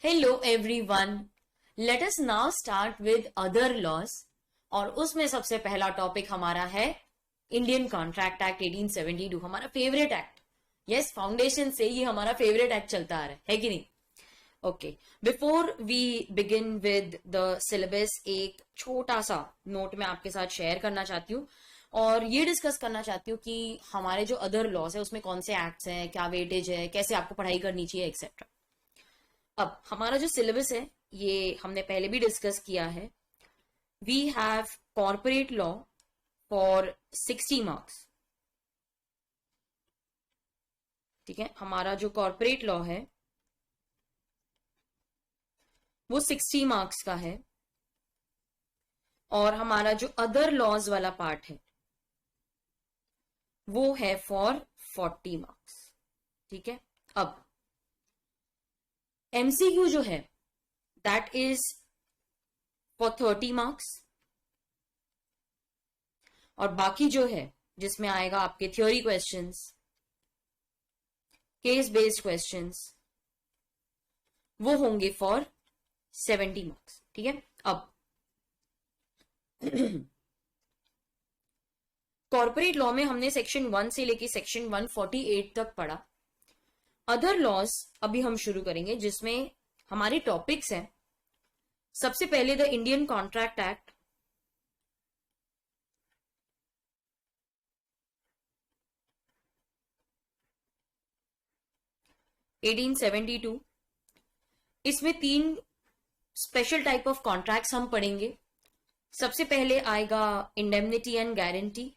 Hello everyone. Let us now start with other laws. और उसमें सबसे पहला टॉपिक हमारा है इंडियन कॉन्ट्रैक्ट एक्ट 1872, हमारा फेवरेट एक्ट. यस, फाउंडेशन से ही हमारा फेवरेट एक्ट चलता आ रहा है कि नहीं? Okay, before we begin with the syllabus, एक छोटा सा नोट मैं आपके साथ शेयर करना चाहती हूँ और ये डिस्कस करना चाहती हूँ कि हमारे जो अदर लॉज है उसमें कौन से एक्ट्स हैं, क्या वेटेज है, कैसे आपको पढ़ाई करनी चाहिए, एक्सेट्रा. अब हमारा जो सिलेबस है ये हमने पहले भी डिस्कस किया है. We have corporate law for 60 marks. ठीक है, हमारा जो कॉर्पोरेट लॉ है वो 60 मार्क्स का है और हमारा जो अदर लॉज वाला पार्ट है वो है फॉर 40 मार्क्स. ठीक है, अब एमसीक्यू जो है दैट इज फॉर 30 मार्क्स और बाकी जो है जिसमें आएगा आपके theory questions, case based questions, वो होंगे फॉर 70 मार्क्स. ठीक है, अब कॉर्पोरेट लॉ में हमने सेक्शन 1 से लेके सेक्शन 148 तक पढ़ा. अदर लॉज अभी हम शुरू करेंगे जिसमें हमारे टॉपिक्स हैं. सबसे पहले द इंडियन कॉन्ट्रैक्ट एक्ट. (1872). इसमें 3 स्पेशल टाइप ऑफ कॉन्ट्रैक्ट्स हम पढ़ेंगे. सबसे पहले आएगा indemnity and guarantee.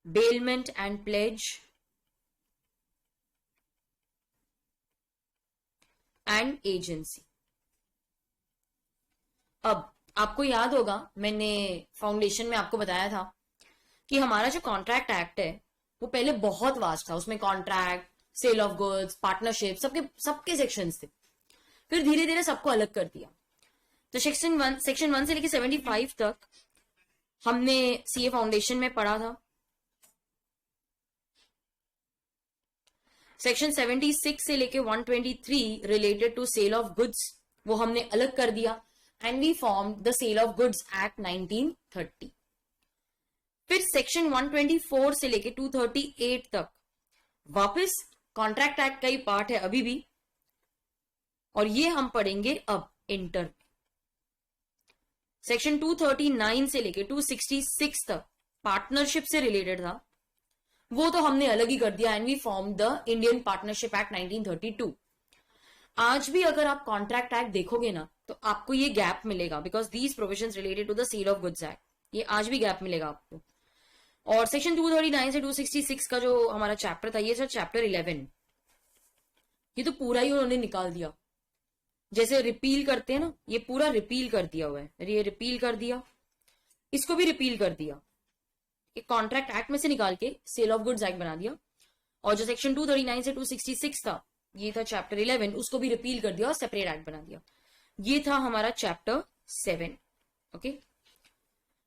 Bailment and plays and agency. अब आपको याद होगा मैंने फाउंडेशन में आपको बताया था कि हमारा जो कॉन्ट्रैक्ट एक्ट है वो पहले बहुत वास्ट था. उसमें contract, sale of goods, partnership, सबके सेक्शंस थे. फिर धीरे धीरे सबको अलग कर दिया. तो सेक्शन 1 से लेकर 75 तक हमने सीए फाउंडेशन में पढ़ा था. सेक्शन 76 से लेके 123 related to sale of goods वो हमने अलग कर दिया and we form the sale of goods act 1930. फिर सेक्शन 124 से लेके 238 तक वापस कॉन्ट्रैक्ट एक्ट का ही पार्ट है अभी भी और ये हम पढ़ेंगे अब इंटर. सेक्शन 239 से लेके 266 तक पार्टनरशिप से रिलेटेड था, वो तो हमने अलग ही कर दिया and we form the Indian partnership act 1932. आज भी अगर आप कॉन्ट्रैक्ट एक्ट देखोगे ना तो आपको ये गैप मिलेगा because these provisions related to the sale of goods act, ये आज भी गैप मिलेगा आपको. और सेक्शन 239 से 266 का जो हमारा चैप्टर था ये सर चैप्टर 11, ये तो पूरा ही उन्होंने निकाल दिया. जैसे रिपील करते हैं ना, ये पूरा रिपील कर दिया हुआ है. ये रिपील कर दिया, इसको भी रिपील कर दिया, एक कॉन्ट्रैक्ट एक्ट में से निकाल के सेल ऑफ गुड्स एक्ट बना दिया. और जो सेक्शन 239 से 266 था ये था चैप्टर 11, उसको भी रिपील कर दिया और सेपरेट एक्ट बना दिया. ये था हमारा चैप्टर 7. ओके,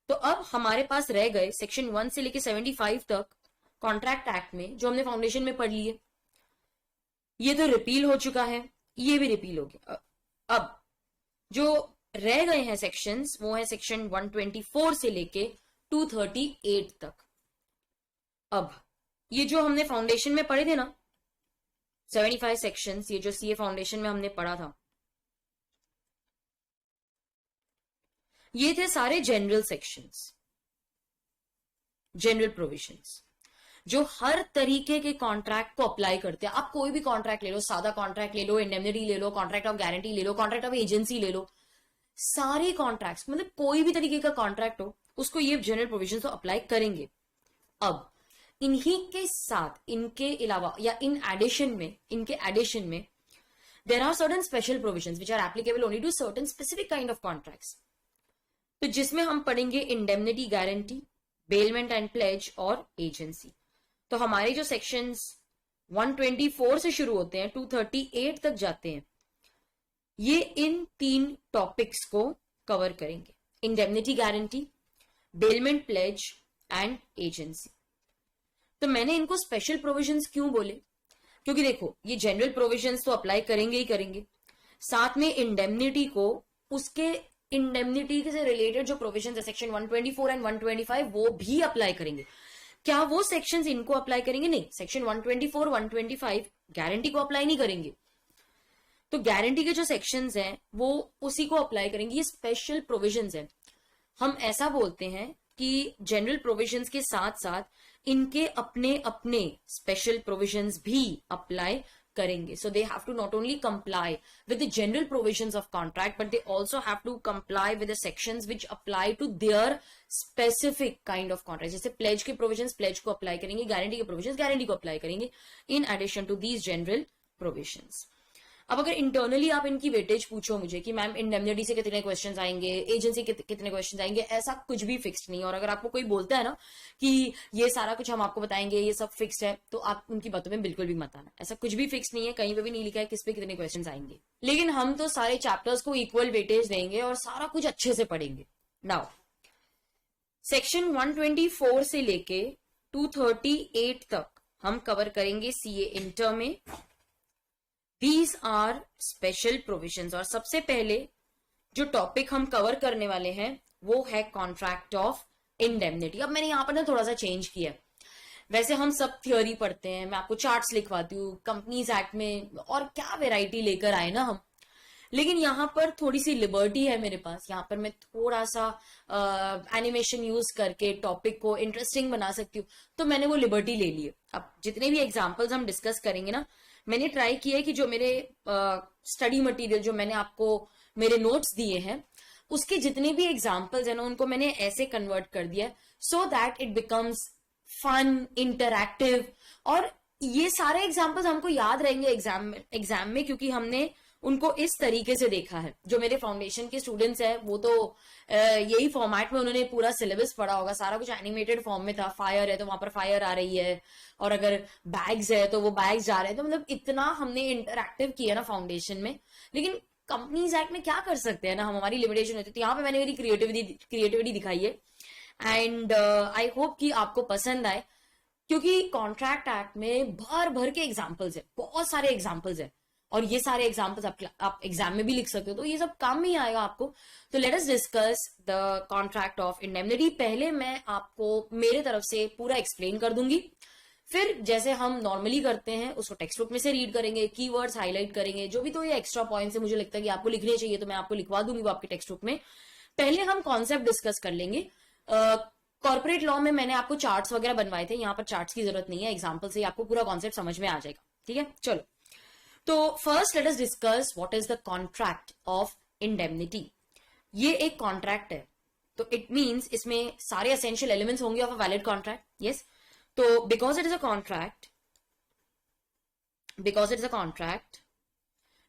तो अब हमारे पास रह गए सेक्शन 1 से लेके 75 तक कॉन्ट्रैक्ट एक्ट में जो हमने फाउंडेशन में पढ़ लिए. ये तो रिपील हो चुका है, ये भी रिपील हो गया. अब जो रह गए हैं सेक्शंस वो है सेक्शन 124 से लेके 238 तक. अब ये जो हमने फाउंडेशन में पढ़े थे ना 75 सेक्शंस, ये जो सीए फाउंडेशन में हमने पढ़ा था ये थे सारे जनरल सेक्शंस, जनरल प्रोविजंस जो हर तरीके के कॉन्ट्रैक्ट को अप्लाई करते हैं. आप कोई भी कॉन्ट्रैक्ट ले लो, सादा कॉन्ट्रैक्ट ले लो, इंडेमनिटी ले लो, कॉन्ट्रैक्ट ऑफ गारंटी ले लो, कॉन्ट्रैक्ट ऑफ एजेंसी ले लो, सारे कॉन्ट्रैक्ट्स मतलब कोई भी तरीके का कॉन्ट्रैक्ट हो उसको ये जनरल प्रोविजन तो अप्लाई करेंगे. अब इन्हीं के साथ, इनके अलावा या इनके एडिशन में there are certain special provisions which are applicable only to certain specific kind of contracts. तो जिसमें हम पढ़ेंगे indemnity, guarantee, bailment and pledge और एजेंसी. तो हमारे जो सेक्शंस 124 से शुरू होते हैं 238 तक जाते हैं, ये इन 3 टॉपिक्स को कवर करेंगे. Indemnity, guarantee, bailment, plays and agency. तो मैंने इनको स्पेशल प्रोविजंस क्यों बोले, क्योंकि देखो ये जनरल प्रोविजंस तो अप्लाई करेंगे ही करेंगे, साथ में इंडेमनिटी को, उसके इंडेमनिटी से रिलेटेड जो प्रोविजन है सेक्शन 124 एंड 125 वो भी अप्लाई करेंगे। क्या वो सेक्शंस इनको अप्लाई करेंगे? नहीं, सेक्शन 124 125 गारंटी को अप्लाई नहीं करेंगे। तो गारंटी के जो सेक्शंस हैं वो उसी को अप्लाई करेंगे। ये स्पेशल प्रोविजंस हैं। हम ऐसा बोलते हैं कि जनरल प्रोविजंस के साथ साथ इनके अपने अपने स्पेशल प्रोविजंस भी अप्लाई करेंगे। So they have to not only comply with the general provisions of contract, but they also have to comply with the sections which apply to their specific kind of contract. जैसे pledge के provisions pledge को apply करेंगे, guarantee के provisions guarantee को apply करेंगे, in addition to these general provisions. अब अगर internally आप इनकी वेटेज पूछो मुझे कि मैम इंडेमनिटी से कितने क्वेश्चंस आएंगे, एजेंसी कितने क्वेश्चंस आएंगे, ऐसा कुछ भी फिक्स्ड नहीं है। और अगर आपको कोई बोलता है ना कि ये सारा कुछ हम आपको बताएंगे, ये सब फिक्स्ड है, तो आप उनकी बातों में बिल्कुल भी मत आना। ऐसा कुछ भी फिक्स नहीं है, कहीं पे भी नहीं लिखा है किस पे कितने क्वेश्चंस आएंगे। लेकिन हम तो सारे चैप्टर्स को इक्वल वेटेज देंगे और सारा कुछ अच्छे से पढ़ेंगे। नाउ सेक्शन 124 से लेके 238 तक हम कवर करेंगे सीए इंटर में। These are special provisions। और सबसे पहले जो टॉपिक हम कवर करने वाले हैं वो है कॉन्ट्रैक्ट ऑफ इंडेमनिटी। अब मैंने यहां पर ना थोड़ा सा चेंज किया। वैसे हम सब थियोरी पढ़ते हैं, मैं आपको चार्ट्स लिखवाती हूँ कंपनीज एक्ट में, और क्या वेराइटी लेकर आए ना हम। लेकिन यहाँ पर थोड़ी सी लिबर्टी है मेरे पास। यहाँ पर मैं थोड़ा सा एनिमेशन यूज करके टॉपिक को इंटरेस्टिंग बना सकती हूँ, तो मैंने वो लिबर्टी ले ली है। अब जितने भी एग्जाम्पल्स हम डिस्कस करेंगे ना, मैंने ट्राई किया है कि जो मेरे स्टडी मटेरियल जो मैंने आपको मेरे नोट्स दिए हैं उसके जितने भी एग्जाम्पल्स हैं ना उनको मैंने ऐसे कन्वर्ट कर दिया so that it becomes fun, interactive. और ये सारे एग्जाम्पल्स हमको याद रहेंगे एग्जाम में, क्योंकि हमने उनको इस तरीके से देखा है। जो मेरे फाउंडेशन के स्टूडेंट्स हैं वो तो यही फॉर्मेट में उन्होंने पूरा सिलेबस पढ़ा होगा। सारा कुछ एनिमेटेड फॉर्म में था। फायर है तो वहां पर फायर आ रही है, और अगर बैग्स है तो वो बैग्स जा रहे हैं। तो मतलब इतना हमने इंटरैक्टिव किया ना फाउंडेशन में। लेकिन कंपनीज एक्ट में क्या कर सकते हैं ना, हम हमारी लिमिटेशन होती है। तो यहाँ पे मैंने मेरी क्रिएटिविटी दिखाई है, एंड आई होप कि आपको पसंद आए, क्योंकि कॉन्ट्रैक्ट एक्ट में भर भर के एग्जाम्पल्स है, बहुत सारे एग्जाम्पल्स है, और ये सारे एग्जाम्पल्स आप एग्जाम में भी लिख सकते हो, तो ये सब काम में ही आएगा आपको। तो late us discuss the contract of indemnity. पहले मैं आपको मेरे तरफ से पूरा एक्सप्लेन कर दूंगी, फिर जैसे हम नॉर्मली करते हैं उसको टेक्स्ट बुक में से रीड करेंगे, कीवर्ड्स हाईलाइट करेंगे, जो भी तो ये एक्स्ट्रा पॉइंट्स है मुझे लगता है कि आपको लिखने चाहिए, तो मैं आपको लिखवा दूंगी वो आपके टेक्स्ट बुक में। पहले हम कॉन्सेप्ट डिस्कस कर लेंगे। कॉर्पोरेट लॉ में मैंने आपको चार्ट्स वगैरह बनवाए थे, यहाँ पर चार्ट्स की जरूरत नहीं है, एग्जाम्पल से आपको पूरा कॉन्सेप्ट समझ में आ जाएगा। ठीक है, चलो। तो first let us discuss what is the contract of indemnity. ये एक कॉन्ट्रैक्ट है, तो इट मींस इसमें सारे एसेंशियल एलिमेंट्स होंगे of a valid contract. Yes, तो because it is a contract,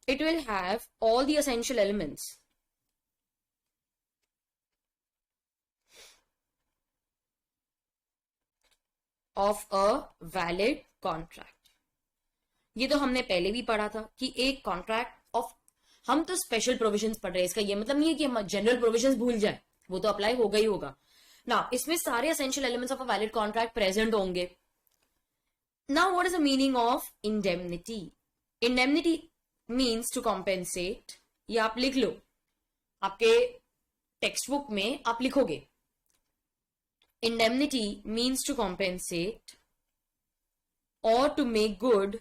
it will have all the essential elements of a valid contract। ये तो हमने पहले भी पढ़ा था कि एक कॉन्ट्रैक्ट ऑफ, हम तो स्पेशल प्रोविजंस पढ़ रहे हैं, इसका ये मतलब नहीं है कि हम जनरल प्रोविजंस भूल जाए, वो तो अप्लाई होगा ही होगा ना। इसमें सारे essential elements of a valid contract present होंगे। Now what is the meaning of indemnity? Indemnity means to compensate. ये आप लिख लो, आपके टेक्स्ट बुक में आप लिखोगे इंडेमनिटी मीन्स टू कॉम्पेंसेट और to make good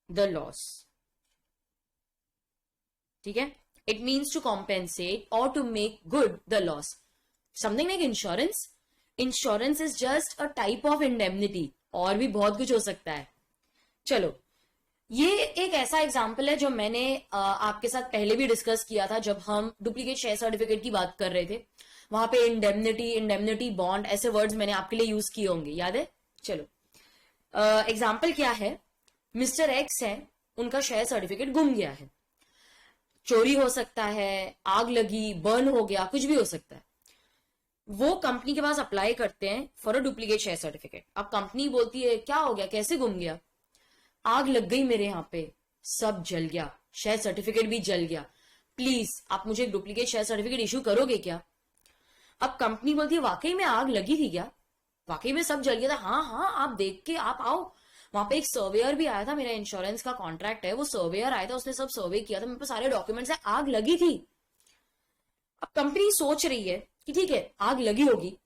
the loss. ठीक है, इट मीन्स टू कॉम्पेंसेट और to make good the loss. Something like insurance. Insurance is just a type of indemnity, और भी बहुत कुछ हो सकता है। चलो, ये एक ऐसा एग्जाम्पल है जो मैंने आपके साथ पहले भी डिस्कस किया था जब हम डुप्लीकेट शेयर सर्टिफिकेट की बात कर रहे थे। वहां पे इंडेमनिटी बॉन्ड ऐसे वर्ड्स मैंने आपके लिए यूज किए होंगे, याद है? चलो, एग्जाम्पल क्या है? मिस्टर एक्स है, उनका शेयर सर्टिफिकेट गुम गया है। चोरी हो सकता है, आग लगी, बर्न हो गया, कुछ भी हो सकता है। वो कंपनी के पास अप्लाई करते हैं for a duplicate share certificate. अब कंपनी बोलती है क्या हो गया, कैसे गुम गया? आग लग गई मेरे यहाँ पे, सब जल गया, शेयर सर्टिफिकेट भी जल गया, प्लीज आप मुझे डुप्लीकेट शेयर सर्टिफिकेट इशू करोगे क्या? अब कंपनी बोलती है वाकई में आग लगी थी क्या, वाकई में सब जल गया था, हाँ हाँ आप देख के आप आओ, वहां पे एक सर्वेयर भी आया था, मेरा इंश्योरेंस का कॉन्ट्रैक्ट है, वो सर्वेयर आया था, उसने सब सर्वे किया था, मेरे पास सारे डॉक्यूमेंट्स है, आग लगी थी। अब कंपनी सोच रही है कि ठीक है आग लगी होगी,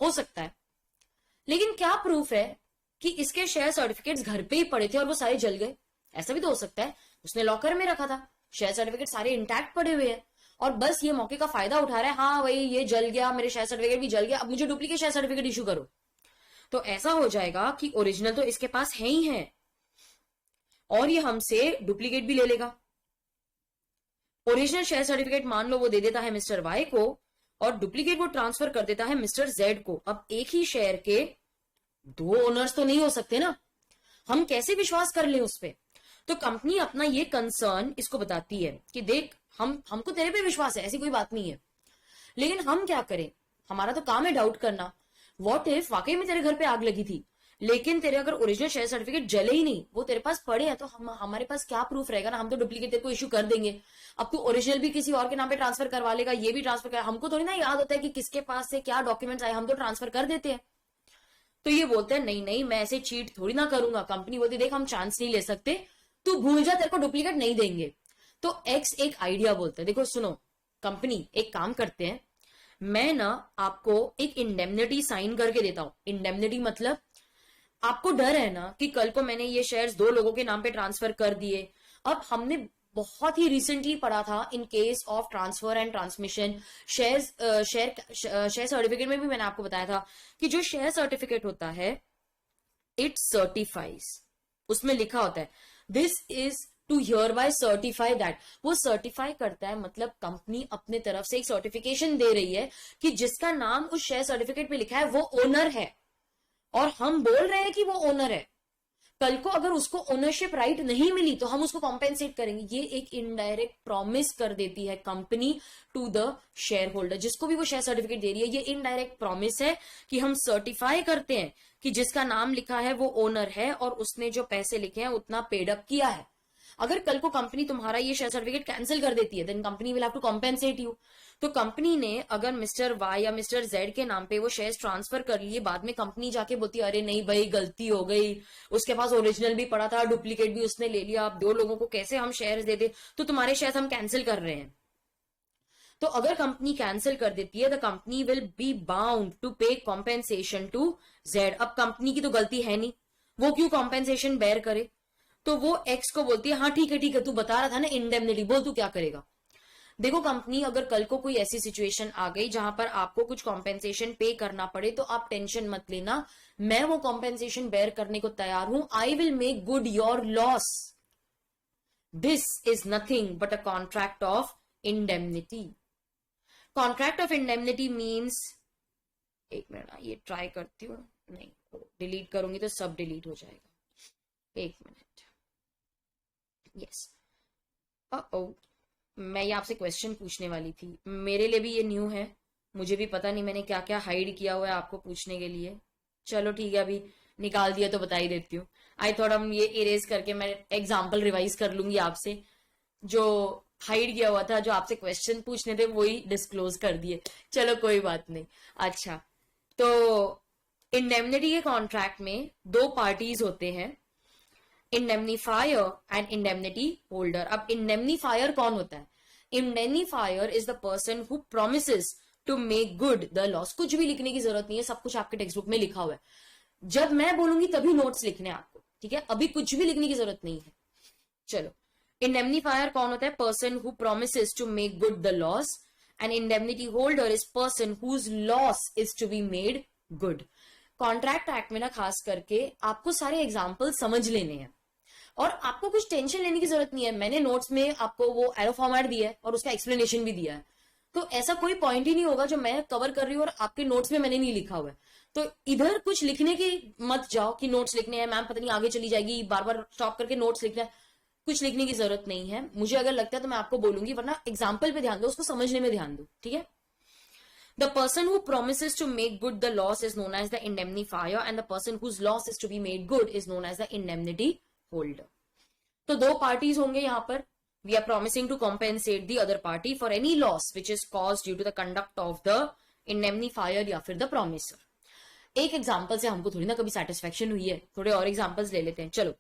हो सकता है, लेकिन क्या प्रूफ है कि इसके शेयर सर्टिफिकेट्स घर पे ही पड़े थे और वो सारे जल गए, ऐसा भी तो हो सकता है, उसने लॉकर में रखा था, शेयर सर्टिफिकेट सारे इंटैक्ट पड़े हुए हैं और बस ये मौके का फायदा उठा रहा है, हाँ भाई ये जल गया, मेरे शेयर सर्टिफिकेट भी जल गया, अब मुझे डुप्लीकेट शेयर सर्टिफिकेट इशू करो। तो ऐसा हो जाएगा कि ओरिजिनल तो इसके पास है ही है और ये हमसे डुप्लीकेट भी ले लेगा। ओरिजिनल शेयर सर्टिफिकेट मान लो वो दे देता है मिस्टर वाई को और डुप्लीकेट वो ट्रांसफर कर देता है मिस्टर जेड को। अब एक ही शेयर के दो ओनर्स तो नहीं हो सकते ना, हम कैसे विश्वास कर ले उस पे। तो कंपनी अपना ये कंसर्न इसको बताती है कि देख हमको तेरे पे विश्वास है, ऐसी कोई बात नहीं है, लेकिन हम क्या करें, हमारा तो काम है डाउट करना। व्हाट इफ वाकई में तेरे घर पे आग लगी थी, लेकिन तेरे अगर ओरिजिनल शेयर सर्टिफिकेट जले ही नहीं, वो तेरे पास पड़े हैं, तो हमारे पास क्या प्रूफ रहेगा ना, हम तो डुप्लीकेट तेरे को इशू कर देंगे। अब तू ओरिजिनल भी किसी और के नाम पे ट्रांसफर करवा लेगा, ये भी ट्रांसफर कर, हमको थोड़ी ना याद होता है कि किसके पास से क्या डॉक्यूमेंट्स आए, हम तो ट्रांसफर कर देते हैं। तो ये बोलते हैं नहीं नहीं मैं ऐसे चीट थोड़ी ना करूंगा। कंपनी बोलती देख हम चांस नहीं ले सकते, तू भूल जा, तेरे को डुप्लीकेट नहीं देंगे। तो एक्स एक आइडिया बोलते हैं, देखो सुनो कंपनी एक काम करते हैं, मैं ना आपको एक इंडेमनिटी साइन करके देता हूं। इंडेमनिटी मतलब आपको डर है ना कि कल को मैंने ये शेयर्स दो लोगों के नाम पे ट्रांसफर कर दिए। अब हमने बहुत ही रिसेंटली पढ़ा था in case of transfer and transmission share certificate में भी मैंने आपको बताया था कि जो शेयर सर्टिफिकेट होता है इट सर्टिफाइज, उसमें लिखा होता है this is to hereby certify that, वो सर्टिफाई करता है, मतलब कंपनी अपने तरफ से एक सर्टिफिकेशन दे रही है कि जिसका नाम उस शेयर सर्टिफिकेट पे लिखा है वो ओनर है और हम बोल रहे हैं कि वो ओनर है। कल को अगर उसको ओनरशिप राइट नहीं मिली तो हम उसको कॉम्पेंसेट करेंगे। ये एक इनडायरेक्ट प्रॉमिस कर देती है company to the shareholder, जिसको भी वो शेयर सर्टिफिकेट दे रही है, ये इनडायरेक्ट प्रॉमिस है कि हम सर्टिफाई करते हैं कि जिसका नाम लिखा है वो ओनर है और उसने जो पैसे लिखे हैं उतना पेड अप किया है। अगर कल को कंपनी तुम्हारा ये शेयर सर्टिफिकेट कैंसिल कर देती है then company will have to compensate you. तो कंपनी ने अगर मिस्टर वाई या मिस्टर जेड के नाम पे वो शेयर्स ट्रांसफर कर लिए, बाद में कंपनी जाके बोलती है अरे नहीं भाई गलती हो गई, उसके पास ओरिजिनल भी पड़ा था, डुप्लीकेट भी उसने ले लिया, अब दो लोगों को कैसे हम शेयर्स दे दे, तो तुम्हारे शेयर्स हम कैंसिल कर रहे हैं। तो अगर कंपनी कैंसिल कर देती है the company will be bound to pay compensation to Z. अब कंपनी की तो गलती है नहीं, वो क्यों कॉम्पेंसेशन बेयर करे। तो वो एक्स को बोलती है हाँ ठीक है तू बता रहा था ना इंडेमनिटी, बोल तू क्या करेगा। देखो कंपनी अगर कल को कोई ऐसी सिचुएशन आ गई जहां पर आपको कुछ कॉम्पेंसेशन पे करना पड़े तो आप टेंशन मत लेना, मैं वो कॉम्पेंसेशन बेयर करने को तैयार हूं, आई will make good your loss, this is nothing but a contract of indemnity. Contract of indemnity means, एक मिनट ये ट्राई करती हूँ, नहीं डिलीट करूंगी तो सब डिलीट हो जाएगा, एक मिनट। यस मैं ये आपसे क्वेश्चन पूछने वाली थी, मेरे लिए भी ये न्यू है, मुझे भी पता नहीं मैंने क्या क्या हाइड किया हुआ है आपको पूछने के लिए। चलो ठीक है अभी निकाल दिया तो बता ही देती हूँ। आई थॉट हम ये इरेज करके मैं एग्जाम्पल रिवाइज कर लूंगी आपसे, जो हाइड किया हुआ था, जो आपसे क्वेश्चन पूछने थे वही डिस्क्लोज कर दिए, चलो कोई बात नहीं। अच्छा तो इंडेमनिटी के कॉन्ट्रैक्ट में दो पार्टीज होते हैं, इंडेमनीफायर एंड इंडेमनिटी होल्डर। अब इंडेमनीफायर कौन होता है, indemnifier is the person who promises to make good the loss. कुछ भी लिखने की जरूरत नहीं है, सब कुछ आपके टेक्स्ट बुक में लिखा हुआ है, जब मैं बोलूंगी तभी नोट्स लिखने हैं आपको, ठीक है, अभी कुछ भी लिखने की जरूरत नहीं है। चलो इंडेमनीफायर कौन होता है, person who promises to make good the loss, and indemnity holder is person whose loss is to be made good. Contract act में ना खास करके आपको सारे एग्जाम्पल समझ लेने हैं और आपको कुछ टेंशन लेने की जरूरत नहीं है, मैंने नोट्स में आपको वो एरो फॉर्मेट दिया है और उसका एक्सप्लेनेशन भी दिया है, तो ऐसा कोई पॉइंट ही नहीं होगा जो मैं कवर कर रही हूँ और आपके नोट्स में मैंने नहीं लिखा हुआ है। तो इधर कुछ लिखने की मत जाओ कि नोट्स लिखने हैं, मैम पता नहीं आगे चली जाएगी बार बार स्टॉप करके नोट्स लिखना है, कुछ लिखने की जरूरत नहीं है। मुझे अगर लगता है तो मैं आपको बोलूंगी, वरना एग्जाम्पल पे ध्यान दो, उसको समझने में ध्यान दो, ठीक है। The person who promises to make good the loss is known as the indemnifier and the person whose loss is to be made good is known as the indemnity holder. तो दो पार्टीज होंगे यहाँ पर, we are promising to compensate the other party for any loss which is caused due to the conduct of the indemnifier या फिर the promiser. एक example से हमको थोड़ी ना कभी सेटिस्फेक्शन हुई है, थोड़े और एग्जांपल्स ले लेते हैं। चलो,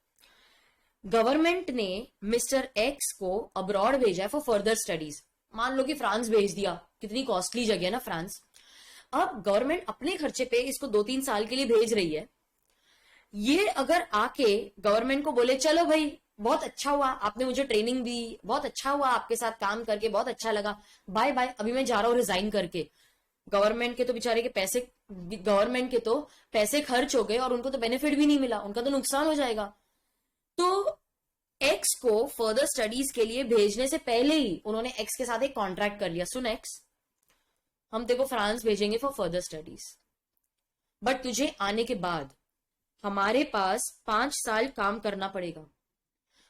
गवर्नमेंट ने मिस्टर एक्स को अब्रॉड भेजा है फॉर फर्दर स्टडीज। मान लो कि फ्रांस भेज दिया, कितनी कॉस्टली जगह है ना फ्रांस। अब गवर्नमेंट अपने खर्चे पे इसको 2-3 साल के लिए भेज रही है। ये अगर आके गवर्नमेंट को बोले चलो भाई बहुत अच्छा हुआ, आपने मुझे ट्रेनिंग दी, बहुत अच्छा हुआ आपके साथ काम करके, बहुत अच्छा लगा, बाय बाय, अभी मैं जा रहा हूं रिजाइन करके। गवर्नमेंट के तो बेचारे के पैसे, गवर्नमेंट के तो पैसे खर्च हो गए और उनको तो बेनिफिट भी नहीं मिला, उनका तो नुकसान हो जाएगा। तो एक्स को फर्दर स्टडीज के लिए भेजने से पहले ही उन्होंने एक्स के साथ एक कॉन्ट्रैक्ट कर लिया, सुन एक्स, हम तेरे को फ्रांस भेजेंगे फॉर फर्दर स्टडीज, बट तुझे आने के बाद हमारे पास 5 साल काम करना पड़ेगा।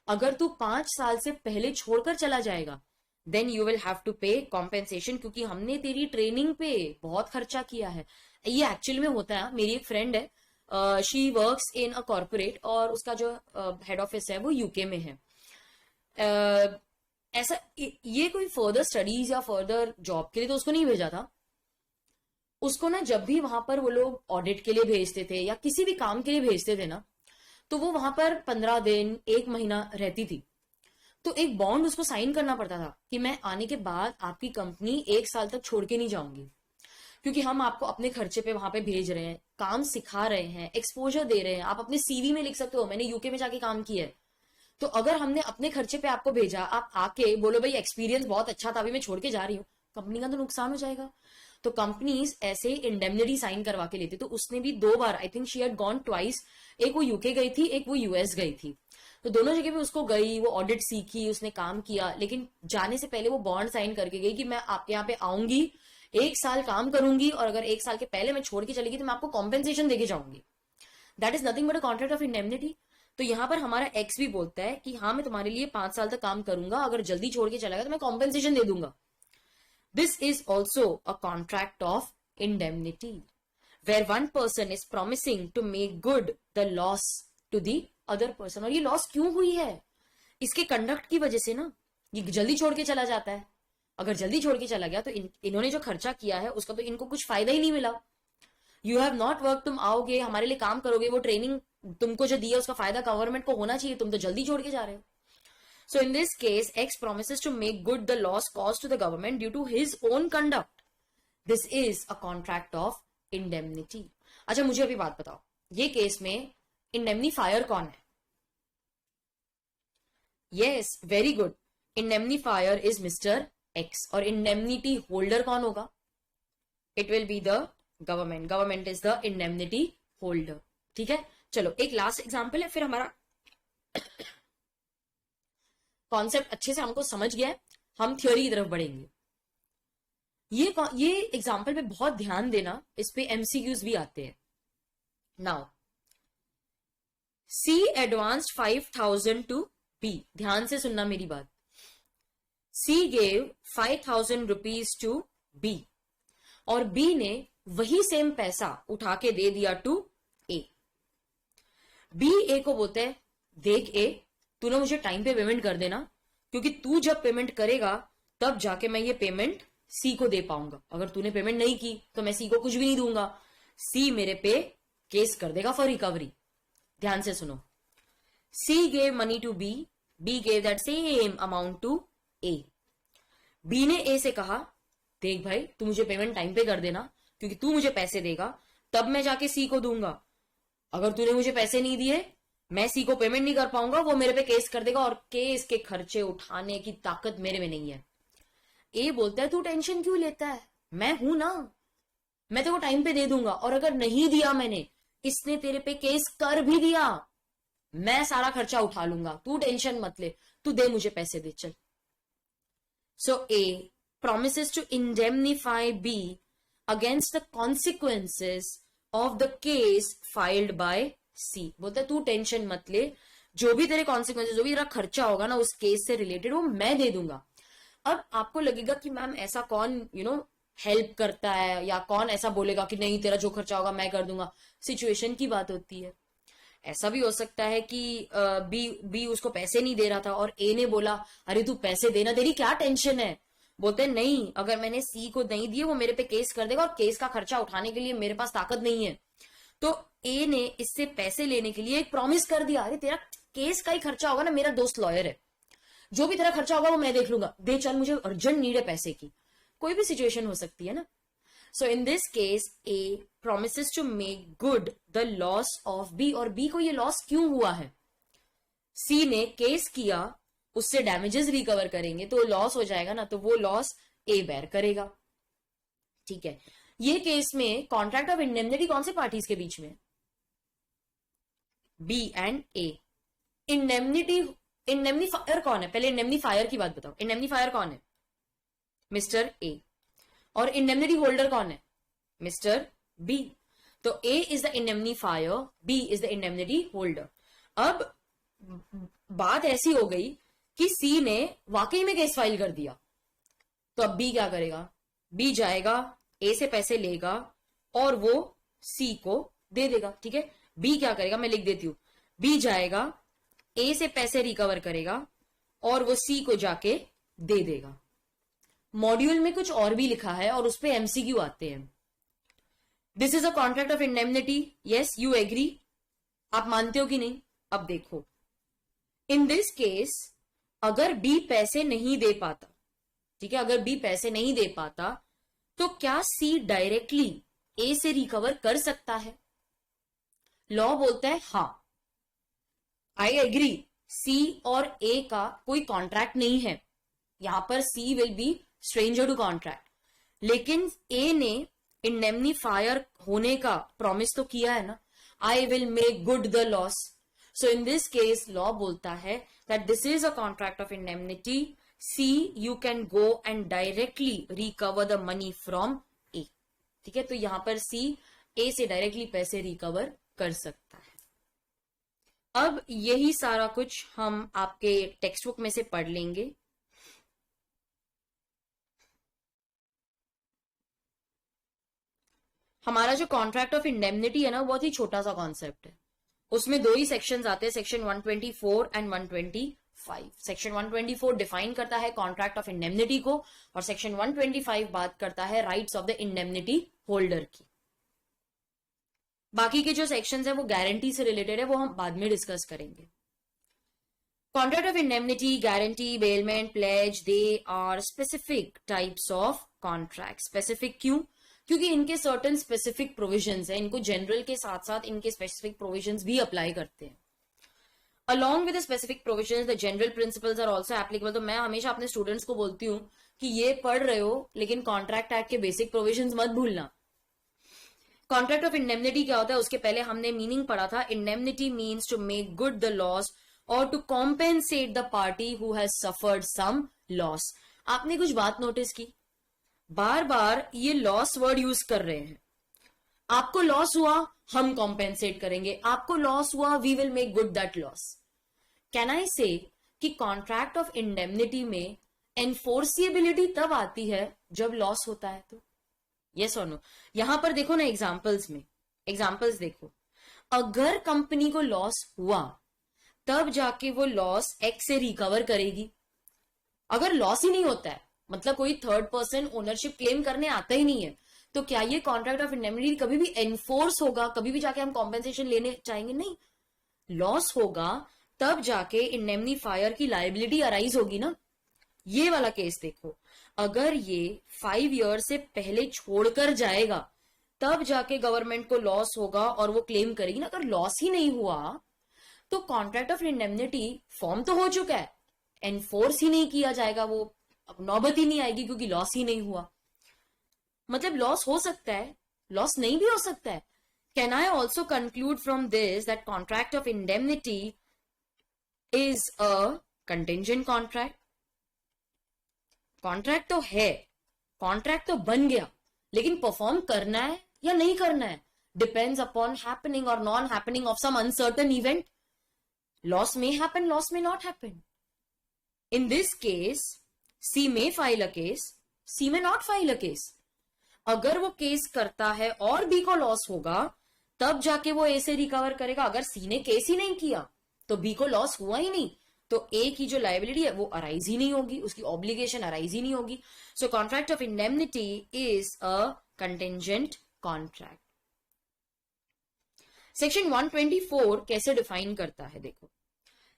अगर तू 5 साल से पहले छोड़कर चला जाएगा then you will have to pay compensation, क्योंकि हमने तेरी ट्रेनिंग पे बहुत खर्चा किया है। ये एक्चुअली में होता है। मेरी एक फ्रेंड है, she works in a corporate और उसका जो हेड ऑफिस है वो यूके में है। ऐसा ये कोई फर्दर स्टडीज या फर्दर जॉब के लिए तो उसको नहीं भेजा था। उसको ना जब भी वहां पर वो लोग ऑडिट के लिए भेजते थे या किसी भी काम के लिए भेजते थे ना, तो वो वहां पर 15 दिन 1 महीना रहती थी। तो एक बॉन्ड उसको साइन करना पड़ता था कि मैं आने के बाद आपकी कंपनी 1 साल तक छोड़ के नहीं जाऊंगी, क्योंकि हम आपको अपने खर्चे पे वहां पे भेज रहे हैं, काम सिखा रहे हैं, एक्सपोजर दे रहे हैं। आप अपने सीवी में लिख सकते हो मैंने यूके में जाके काम किया है। तो अगर हमने अपने खर्चे पे आपको भेजा, आप आके बोलो भाई एक्सपीरियंस बहुत अच्छा था, अभी मैं छोड़ के जा रही हूँ, कंपनी का तो नुकसान हो जाएगा। तो कंपनीज ऐसे इंडेमनिटी साइन करवा के लेती। तो उसने भी 2 बार, I think she had gone twice, एक वो यूके गई थी, एक वो यूएस गई थी। तो दोनों जगह पे उसको गई, वो ऑडिट सीखी, उसने काम किया, लेकिन जाने से पहले वो बॉन्ड साइन करके गई कि मैं आपके यहाँ पे आऊंगी, 1 साल काम करूंगी, और अगर 1 साल के पहले मैं छोड़ के चली गई तो मैं आपको कॉम्पेंसेशन देके जाऊंगी। That is nothing but a contract of indemnity. तो यहां पर हमारा एक्स भी बोलता है कि हाँ मैं तुम्हारे लिए 5 साल तक काम करूंगा, अगर जल्दी छोड़ के चला गया तो मैं कॉम्पेंसेशन दे दूंगा। This is also a contract of indemnity, where one person is promising to make good the loss to the other person। और ये लॉस क्यों हुई है? इसके कंडक्ट की वजह से ना। ये जल्दी छोड़ के चला जाता है, अगर जल्दी छोड़ के चला गया तो इन्होंने जो खर्चा किया है उसका तो इनको कुछ फायदा ही नहीं मिला। यू हैव नॉट वर्क, तुम आओगे हमारे लिए काम करोगे, वो ट्रेनिंग तुमको जो दिया उसका फायदा गवर्नमेंट को होना चाहिए, तुम तो जल्दी छोड़ के जा रहे हो। So in this case, X promises to make good the loss caused to the government due to his own conduct. This is a contract of indemnity. अच्छा मुझे अभी बात बताओ, ये केस में इंडेमनीफायर कौन है? Yes, very good. Indemnifier is Mr. X और indemnity holder कौन होगा? It will be the government. Government is the indemnity holder. ठीक है, चलो एक लास्ट एग्जाम्पल है, फिर हमारा कॉन्सेप्ट अच्छे से हमको समझ गया है, हम थ्योरी की तरफ बढ़ेंगे। ये एग्जांपल पे बहुत ध्यान देना, इस पे एमसीक्यूज भी आते हैं। Now C advanced 5,000 to B, ध्यान से सुनना मेरी बात। C gave 5,000 rupees to B और बी ने वही सेम पैसा उठा के दे दिया टू ए। बी ए को बोलते हैं देख ए, तूने मुझे टाइम पे पेमेंट कर देना, क्योंकि तू जब पेमेंट करेगा तब जाके मैं ये पेमेंट सी को दे पाऊंगा। अगर तूने पेमेंट नहीं की तो मैं सी को कुछ भी नहीं दूंगा, सी मेरे पे केस कर देगा फॉर रिकवरी। ध्यान से सुनो, C gave money to B, B gave that same amount to A. B ने ए से कहा देख भाई तू मुझे पेमेंट टाइम पे कर देना, क्योंकि तू मुझे पैसे देगा तब मैं जाके सी को दूंगा। अगर तूने मुझे पैसे नहीं दिए मैं सी को पेमेंट नहीं कर पाऊंगा, वो मेरे पे केस कर देगा और केस के खर्चे उठाने की ताकत मेरे में नहीं है। ए बोलता है तू टेंशन क्यों लेता है, मैं हूं ना, मैं तेरे को टाइम पे दे दूंगा, और अगर नहीं दिया मैंने, इसने तेरे पे केस कर भी दिया, मैं सारा खर्चा उठा लूंगा, तू टेंशन मत ले, तू दे मुझे पैसे दे चल। सो ए promises to indemnify B against the consequences of the case filed by C। बोलता है तू टेंशन मत ले, जो भी तेरे कॉन्सिक्वेंसेस, जो भी तेरा खर्चा होगा ना उस केस से रिलेटेड, वो मैं दे दूंगा। अब आपको लगेगा कि मैम ऐसा कौन हेल्प करता है, या कौन ऐसा बोलेगा कि नहीं तेरा जो खर्चा होगा मैं कर दूंगा। सिचुएशन की बात होती है। ऐसा भी हो सकता है कि बी उसको पैसे नहीं दे रहा था और ए ने बोला अरे तू पैसे देना, तेरी क्या टेंशन है, बोलते हैं नहीं, अगर मैंने सी को नहीं दिए वो मेरे पे केस कर देगा और केस का खर्चा उठाने के लिए मेरे पास ताकत नहीं है। तो ए ने इससे पैसे लेने के लिए एक प्रॉमिस कर दिया, अरे तेरा केस का ही खर्चा होगा ना, मेरा दोस्त लॉयर है, जो भी तेरा खर्चा होगा वो मैं देख लूंगा, दे चल, मुझे अर्जेंट नीड है पैसे की। कोई भी सिचुएशन हो सकती है ना। So in this case A promises to make good the loss of B, और B को ये लॉस क्यों हुआ है, सी ने केस किया, उससे डैमेजेस रिकवर करेंगे तो लॉस हो जाएगा ना, तो वो लॉस ए बेयर करेगा। ठीक है, ये केस में कॉन्ट्रैक्ट ऑफ इंडेमनिटी कौन से पार्टीज के बीच में, बी एंड ए। इंडेमनीफायर कौन है, पहले इंडेमनीफायर की बात बताओ, इंडेमनीफायर कौन है, मिस्टर ए, और इंडेमनिटी होल्डर कौन है, मिस्टर बी। तो A is the indemnifier, B is the indemnity holder. अब बात ऐसी हो गई कि सी ने वाकई में केस फाइल कर दिया, तो अब बी क्या करेगा, बी जाएगा ए से पैसे लेगा और वो सी को दे देगा। ठीक है, बी क्या करेगा, मैं लिख देती हूं, बी जाएगा ए से पैसे रिकवर करेगा और वो सी को जाके दे देगा। मॉड्यूल में कुछ और भी लिखा है और उस पे एमसीक्यू आते हैं। This is a contract of indemnity, yes you agree, आप मानते हो कि नहीं। अब देखो, इन दिस केस अगर बी पैसे नहीं दे पाता, ठीक है, अगर बी पैसे नहीं दे पाता तो क्या सी डायरेक्टली ए से रिकवर कर सकता है, लॉ बोलता है हाँ, आई एग्री, सी और ए का कोई कॉन्ट्रैक्ट नहीं है, यहां पर C will be stranger to contract, लेकिन ए ने इंडेमनीफायर होने का प्रॉमिस तो किया है ना, I will make good the loss. So in this case law बोलता है that this is a contract of indemnity, C you can go and directly recover the money from A. ठीक है, तो यहां पर सी ए से डायरेक्टली पैसे रिकवर कर सकता है। अब यही सारा कुछ हम आपके टेक्स्ट बुक में से पढ़ लेंगे। हमारा जो कॉन्ट्रैक्ट ऑफ इंडेमनिटी है ना, बहुत ही छोटा सा कॉन्सेप्ट है, उसमें दो ही सेक्शंस आते हैं, सेक्शन 124 एंड 125। सेक्शन 124 डिफाइन करता है कॉन्ट्रैक्ट ऑफ इंडेमनिटी को और सेक्शन 125 बात करता है rights of the indemnity holder की। बाकी के जो सेक्शंस है वो गारंटी से रिलेटेड है, वो हम बाद में डिस्कस करेंगे। Contract of indemnity, guarantee, bailment, pledge, they are specific types of contract. Specific क्यों, क्योंकि इनके सर्टेन स्पेसिफिक प्रोविजंस है, इनको जनरल के साथ साथ इनके स्पेसिफिक प्रोविजंस भी अप्लाई करते हैं। Along with the specific provisions the general principles are also applicable. तो मैं हमेशा अपने स्टूडेंट्स को बोलती हूँ कि ये पढ़ रहे हो लेकिन कॉन्ट्रैक्ट एक्ट के बेसिक प्रोविजंस मत भूलना। कॉन्ट्रैक्ट ऑफ इंडेमनिटी क्या होता है, उसके पहले हमने मीनिंग पढ़ा था, indemnity means to make good the loss और to compensate the party who has suffered some loss. आपने कुछ बात नोटिस की, बार बार ये लॉस वर्ड यूज कर रहे हैं। आपको लॉस हुआ, हम कॉम्पेंसेट करेंगे, आपको लॉस हुआ, we will make good that loss. Can I say कि कॉन्ट्रैक्ट ऑफ इंडेमनिटी में एनफोर्सिएबिलिटी तब आती है जब लॉस होता है, तो यस और नो। यहां पर देखो ना एग्जाम्पल्स में, एग्जाम्पल्स देखो, अगर कंपनी को लॉस हुआ तब जाके वो लॉस एक्स से रिकवर करेगी। अगर लॉस ही नहीं होता है, मतलब कोई थर्ड पर्सन ओनरशिप क्लेम करने आता ही नहीं है, तो क्या ये कॉन्ट्रैक्ट ऑफ इंडेमनिटी कभी भी एनफोर्स होगा, कभी भी जाके हम कॉम्पेंसेशन लेने चाहेंगे? नहीं, लॉस होगा तब जाके इंडेमनीफायर की लायबिलिटी अराइज होगी ना। ये वाला केस देखो, अगर ये 5 ईयर से पहले छोड़कर जाएगा तब जाके गवर्नमेंट को लॉस होगा और वो क्लेम करेगी ना। अगर लॉस ही नहीं हुआ तो कॉन्ट्रैक्ट ऑफ इंडेमनिटी फॉर्म तो हो चुका है, एनफोर्स ही नहीं किया जाएगा, वो अब नौबत ही नहीं आएगी क्योंकि लॉस ही नहीं हुआ। मतलब लॉस हो सकता है, लॉस नहीं भी हो सकता है। Can I also conclude from this that contract of indemnity is a contingent contract? Contract तो है, कॉन्ट्रैक्ट तो बन गया, लेकिन परफॉर्म करना है या नहीं करना है डिपेंड्स अपॉन हैपनिंग और non happening of some uncertain event. Loss may happen, loss may not happen. In this case, C may file a case, C may not file a case. अगर वो case करता है और B को loss होगा तब जाके वो A से रिकवर करेगा। अगर C ने केस ही नहीं किया तो B को लॉस हुआ ही नहीं, तो ए की जो लायबिलिटी है वो अराइज ही नहीं होगी, उसकी ऑब्लिगेशन अराइज ही नहीं होगी. So contract of indemnity is a contingent contract. Section 124 कैसे डिफाइन करता है? देखो,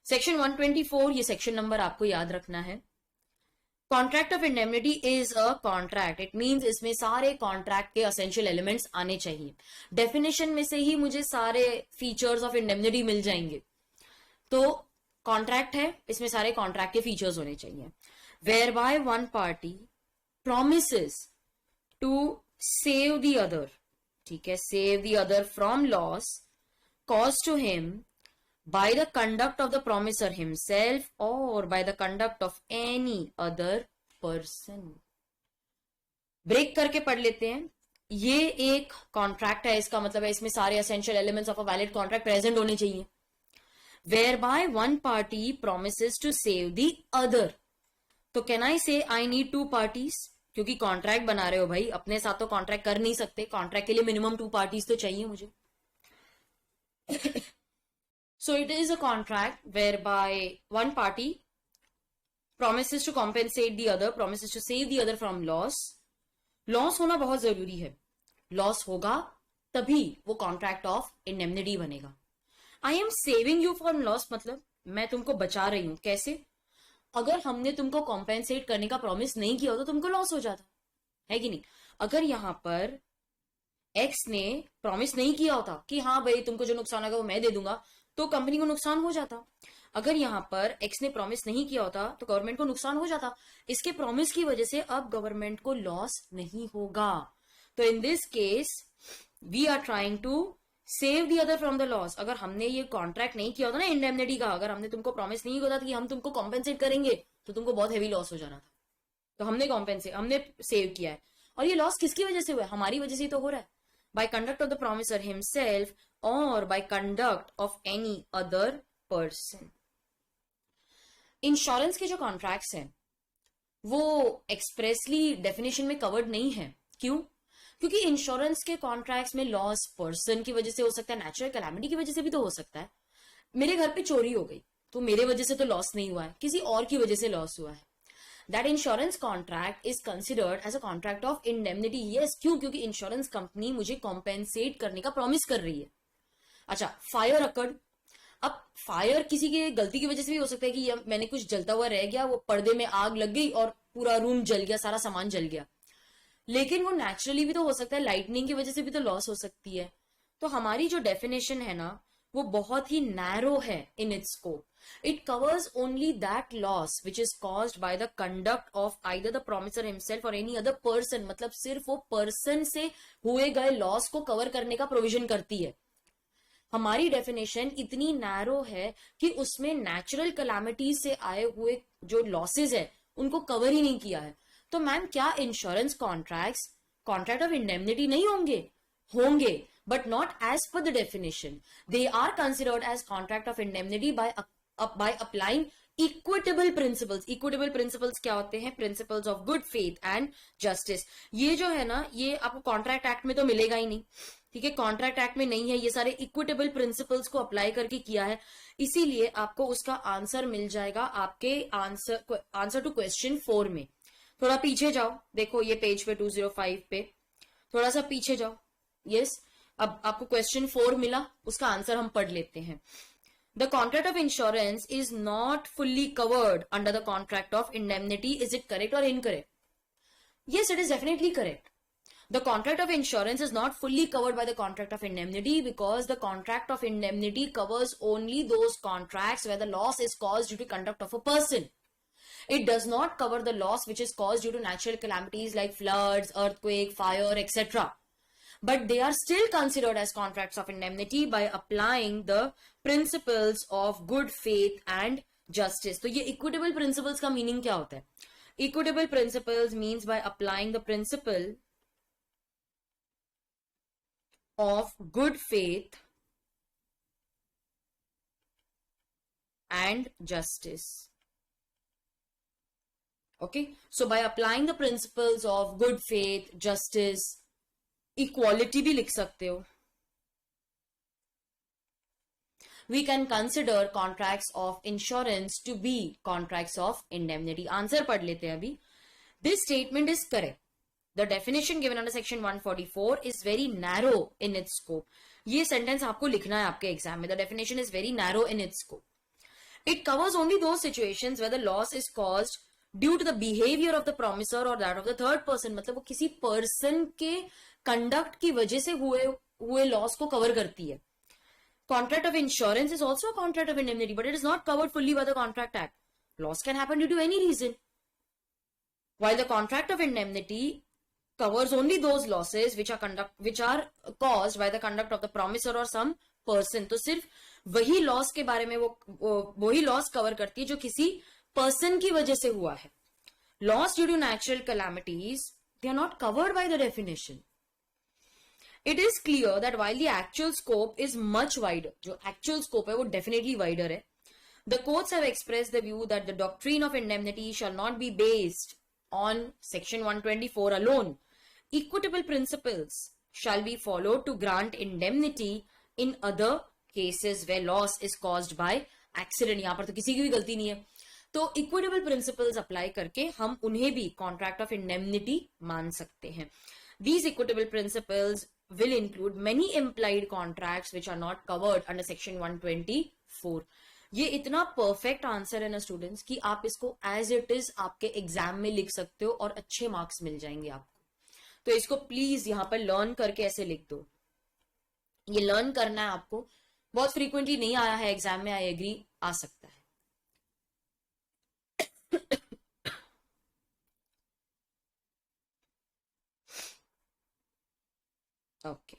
सेक्शन 124, ये सेक्शन नंबर आपको याद रखना है. Contract of indemnity is a contract. It means इसमें सारे कॉन्ट्रैक्ट के एसेंशियल एलिमेंट्स आने चाहिए. डेफिनेशन में से ही मुझे सारे फीचर्स ऑफ इंडेमनिटी मिल जाएंगे. तो कॉन्ट्रैक्ट है, इसमें सारे कॉन्ट्रैक्ट के फीचर्स होने चाहिए. Whereby one party promises to save the other, ठीक है, save the other from loss caused to him by the conduct of the promisor himself or by the conduct of any other person. Break करके पढ़ लेते हैं. ये एक contract है, इसका मतलब है इसमें सारे essential elements of a valid contract present होने चाहिए. Whereby one party promises to save the other. तो can I say I need two parties? क्योंकि कॉन्ट्रैक्ट बना रहे हो भाई, अपने साथ तो कॉन्ट्रैक्ट कर नहीं सकते. कॉन्ट्रैक्ट के लिए मिनिमम 2 पार्टीज तो चाहिए मुझे. So it is a contract whereby one party promises to compensate the other, promises to save the other from loss. Loss होना बहुत जरूरी है. Loss होगा तभी वो contract of indemnity बनेगा. I am saving you from loss मतलब मैं तुमको बचा रही हूं. कैसे? अगर हमने तुमको compensate करने का promise नहीं किया होता तो तुमको loss हो जाता है कि नहीं. अगर यहां पर एक्स ने प्रॉमिस नहीं किया होता कि हाँ भाई तुमको जो नुकसान होगा वो मैं दे दूंगा, तो कंपनी को नुकसान हो जाता. अगर यहां पर एक्स ने प्रॉमिस नहीं किया होता तो गवर्नमेंट को नुकसान हो जाता. इसके प्रॉमिस की वजह से अब गवर्नमेंट को लॉस नहीं होगा. तो in this case we are trying to save the other from the loss. अगर हमने ये कॉन्ट्रैक्ट नहीं किया होता ना इंडेमनिटी का, अगर हमने तुमको प्रॉमिस नहीं किया होता कि हम तुमको कॉम्पेंसेट करेंगे, तो तुमको बहुत हेवी लॉस हो जाना था. तो हमने सेव किया है. और ये लॉस किसकी वजह से हुआ है? हमारी वजह से ही तो हो रहा है. By conduct of the promisor himself or by conduct of any other person. Insurance के जो कॉन्ट्रैक्ट्स हैं वो एक्सप्रेसली डेफिनेशन में कवर्ड नहीं है. क्यों? क्योंकि इंश्योरेंस के कॉन्ट्रैक्ट्स में लॉस पर्सन की वजह से हो सकता है, नेचुरल कैलामिटी की वजह से भी तो हो सकता है. मेरे घर पे चोरी हो गई तो मेरे वजह से तो लॉस नहीं हुआ है, किसी और की वजह से लॉस हुआ है. That insurance contract is considered as a contract of indemnity. Yes, क्यों? क्योंकि इंश्योरेंस कंपनी मुझे कॉम्पेंसेट करने का प्रॉमिस कर रही है. अच्छा, फायर अकर्ड. अब फायर किसी की गलती की वजह से भी हो सकता है कि मैंने कुछ जलता हुआ रह गया, वो पर्दे में आग लग गई और पूरा रूम जल गया, सारा सामान जल गया. लेकिन वो नेचुरली भी तो हो सकता है, लाइटनिंग की वजह से भी तो लॉस हो सकती है. तो हमारी जो डेफिनेशन है ना वो बहुत ही नैरो है in its scope. It covers only that loss which is caused by the conduct of either the promisor himself or any other person. मतलब सिर्फ वो पर्सन से हुए गए लॉस को कवर करने का प्रोविजन करती है. हमारी डेफिनेशन इतनी नैरो है कि उसमें नेचुरल कैलामिटीज से आए हुए जो लॉसेज है उनको कवर ही नहीं किया है. तो मैम क्या insurance contracts contract of indemnity नहीं होंगे? होंगे, but not as per the definition. They are considered as contract of indemnity by applying equitable principles. Equitable principles क्या होते हैं? Principles of good faith and justice. ये जो है ना, ये आपको कॉन्ट्रैक्ट एक्ट में तो मिलेगा ही नहीं. ठीक है, कॉन्ट्रैक्ट एक्ट में नहीं है. ये सारे इक्विटेबल प्रिंसिपल्स को अप्लाई करके किया है, इसीलिए आपको उसका आंसर मिल जाएगा आपके आंसर टू क्वेश्चन 4 में. थोड़ा पीछे जाओ, देखो ये पेज पे 205 पे थोड़ा सा पीछे जाओ. यस, अब आपको क्वेश्चन 4 मिला, उसका आंसर हम पढ़ लेते हैं. The contract of insurance is not fully covered under the contract of indemnity. Is it correct और incorrect? Yes, it is definitely correct. The contract of insurance is not fully covered by the contract of indemnity because the contract of indemnity covers only those contracts where the loss is caused due to conduct of a person. It does not cover the loss which is caused due to natural calamities like floods, earthquake, fire, etc. But they are still considered as contracts of indemnity by applying the principles of good faith and justice. तो ये equitable principles का meaning क्या होता है? Equitable principles means by applying the principle of good faith and justice. Okay, so by applying the principles of good faith, justice, equality भी लिख सकते हो. we can consider contracts of insurance to be contracts of indemnity. Answer पढ़ लेते हैं अभी. This statement is correct. The definition given under section 144 is very narrow in its scope. ये sentence आपको लिखना है आपके एग्जाम में. The definition is very narrow in its scope. It covers only those situations where the loss is caused due to the behavior of the promisor or that of the third person. मतलब वो किसी person के conduct की वजह से हुए loss को cover करती है. Contract of insurance is also a contract of indemnity, but it is not covered fully by the Contract Act. Loss can happen due to any reason. While the contract of indemnity covers only those losses which are caused by the conduct of the promisor or some person. तो सिर्फ वही loss के बारे में वही loss cover करती है जो किसी पर्सन की वजह से हुआ है. Loss due to natural calamities they are not covered by the definition. It is clear that while the actual scope is much wider, जो actual scope है वो definitely wider है, the courts have expressed the view that the doctrine of indemnity shall not be based on section 124 alone. Equitable principles shall be followed to grant indemnity in other cases where loss is caused by accident. यहाँ पर तो किसी की भी गलती नहीं है, तो equitable principles apply करके हम उन्हें भी contract of indemnity मान सकते हैं. These equitable principles will include many implied contracts which are not covered under section 124. ये इतना परफेक्ट आंसर है ना स्टूडेंट्स कि आप इसको एज इट इज आपके एग्जाम में लिख सकते हो और अच्छे मार्क्स मिल जाएंगे आपको. तो इसको प्लीज यहां पर लर्न करके ऐसे लिख दो. ये लर्न करना है आपको. बहुत फ्रीक्वेंटली नहीं आया है एग्जाम में, आई एग्री, आ सकता है. ओके,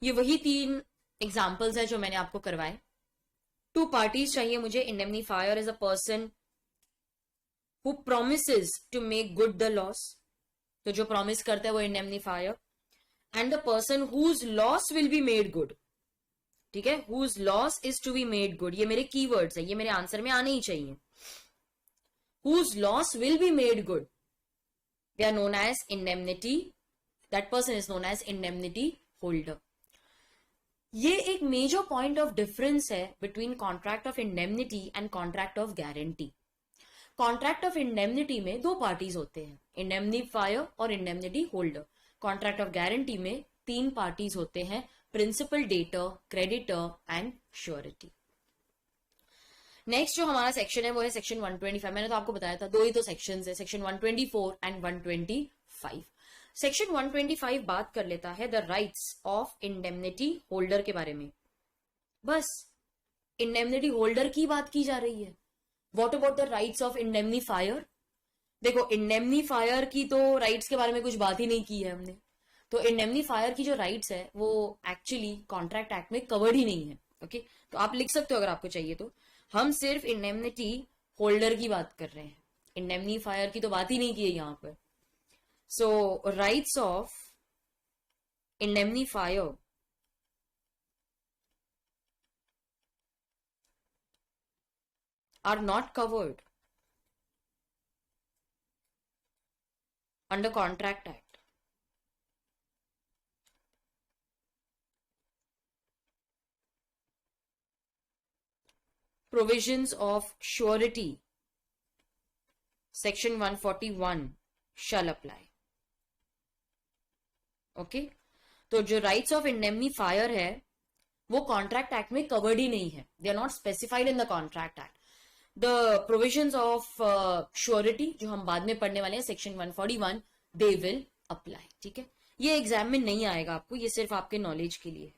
ये वही 3 एग्जाम्पल्स है जो मैंने आपको करवाए. 2 पार्टीज चाहिए मुझे. Indemnifier is a person who promises to make good the loss. तो जो प्रॉमिस करता है वो indemnifier. And the person whose loss will be made good. ठीक है, whose loss is to be made good. ये मेरे कीवर्ड्स है, ये मेरे आंसर में आने ही चाहिए. Whose loss will be made good, they are known as indemnity. That person is known as indemnity holder. ये एक मेजर पॉइंट ऑफ डिफरेंस है between contract of indemnity and contract of guarantee. Contract of indemnity में 2 parties होते हैं, indemnifier और indemnity holder. Contract of guarantee में 3 parties होते हैं, principal, debtor, creditor and surety. Next जो हमारा सेक्शन है वो है सेक्शन 125. मैंने तो आपको बताया था 2 ही तो सेक्शंस है, सेक्शन 124 एंड 125. सेक्शन 125 बात कर लेता है the rights of indemnity holder के बारे में. बस इंडेमनिटी होल्डर की बात की जा रही है. What about the rights of indemnifier? देखो, इंडेमनीफायर की तो राइट्स के बारे में कुछ बात ही नहीं की है हमने. तो इंडेमनीफायर की जो राइट्स है वो एक्चुअली कॉन्ट्रैक्ट एक्ट में कवर्ड ही नहीं है. ओके, तो आप लिख सकते हो अगर आपको चाहिए तो. हम सिर्फ इंडेमनिटी होल्डर की बात कर रहे हैं, इंडेमनीफायर की तो बात ही नहीं की है यहां पर. So, rights of indemnifier are not covered under Contract Act. Provisions of surety, section 141 shall apply. Okay, तो जो राइट्स ऑफ इंडेमनीफायर है वो कॉन्ट्रैक्ट एक्ट में कवर्ड ही नहीं है. They are not specified in the contract act. The provisions of surety जो हम बाद में पढ़ने वाले हैं सेक्शन 141, दे विल अप्लाई. ठीक है, ये एग्जाम में नहीं आएगा आपको, ये सिर्फ आपके नॉलेज के लिए है.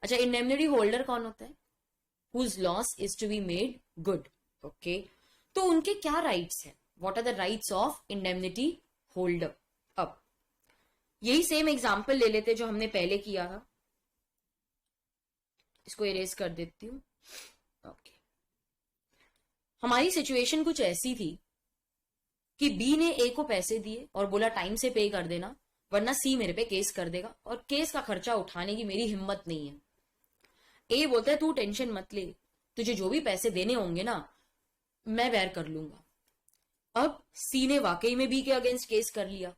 अच्छा, इंडेमनिटी होल्डर कौन होता है? Whose loss is to be made good. Okay, तो उनके क्या राइट्स हैं? What are the rights of indemnity holder? अब यही सेम एग्जाम्पल ले लेते जो हमने पहले किया था. इसको इरेज कर देती हूं. ओके, हमारी सिचुएशन कुछ ऐसी थी कि बी ने ए को पैसे दिए और बोला टाइम से पे कर देना वरना सी मेरे पे केस कर देगा, और केस का खर्चा उठाने की मेरी हिम्मत नहीं है. ए बोलता है तू टेंशन मत ले, तुझे जो भी पैसे देने होंगे ना मैं बेयर कर लूंगा. अब सी ने वाकई में बी के अगेंस्ट केस कर लिया.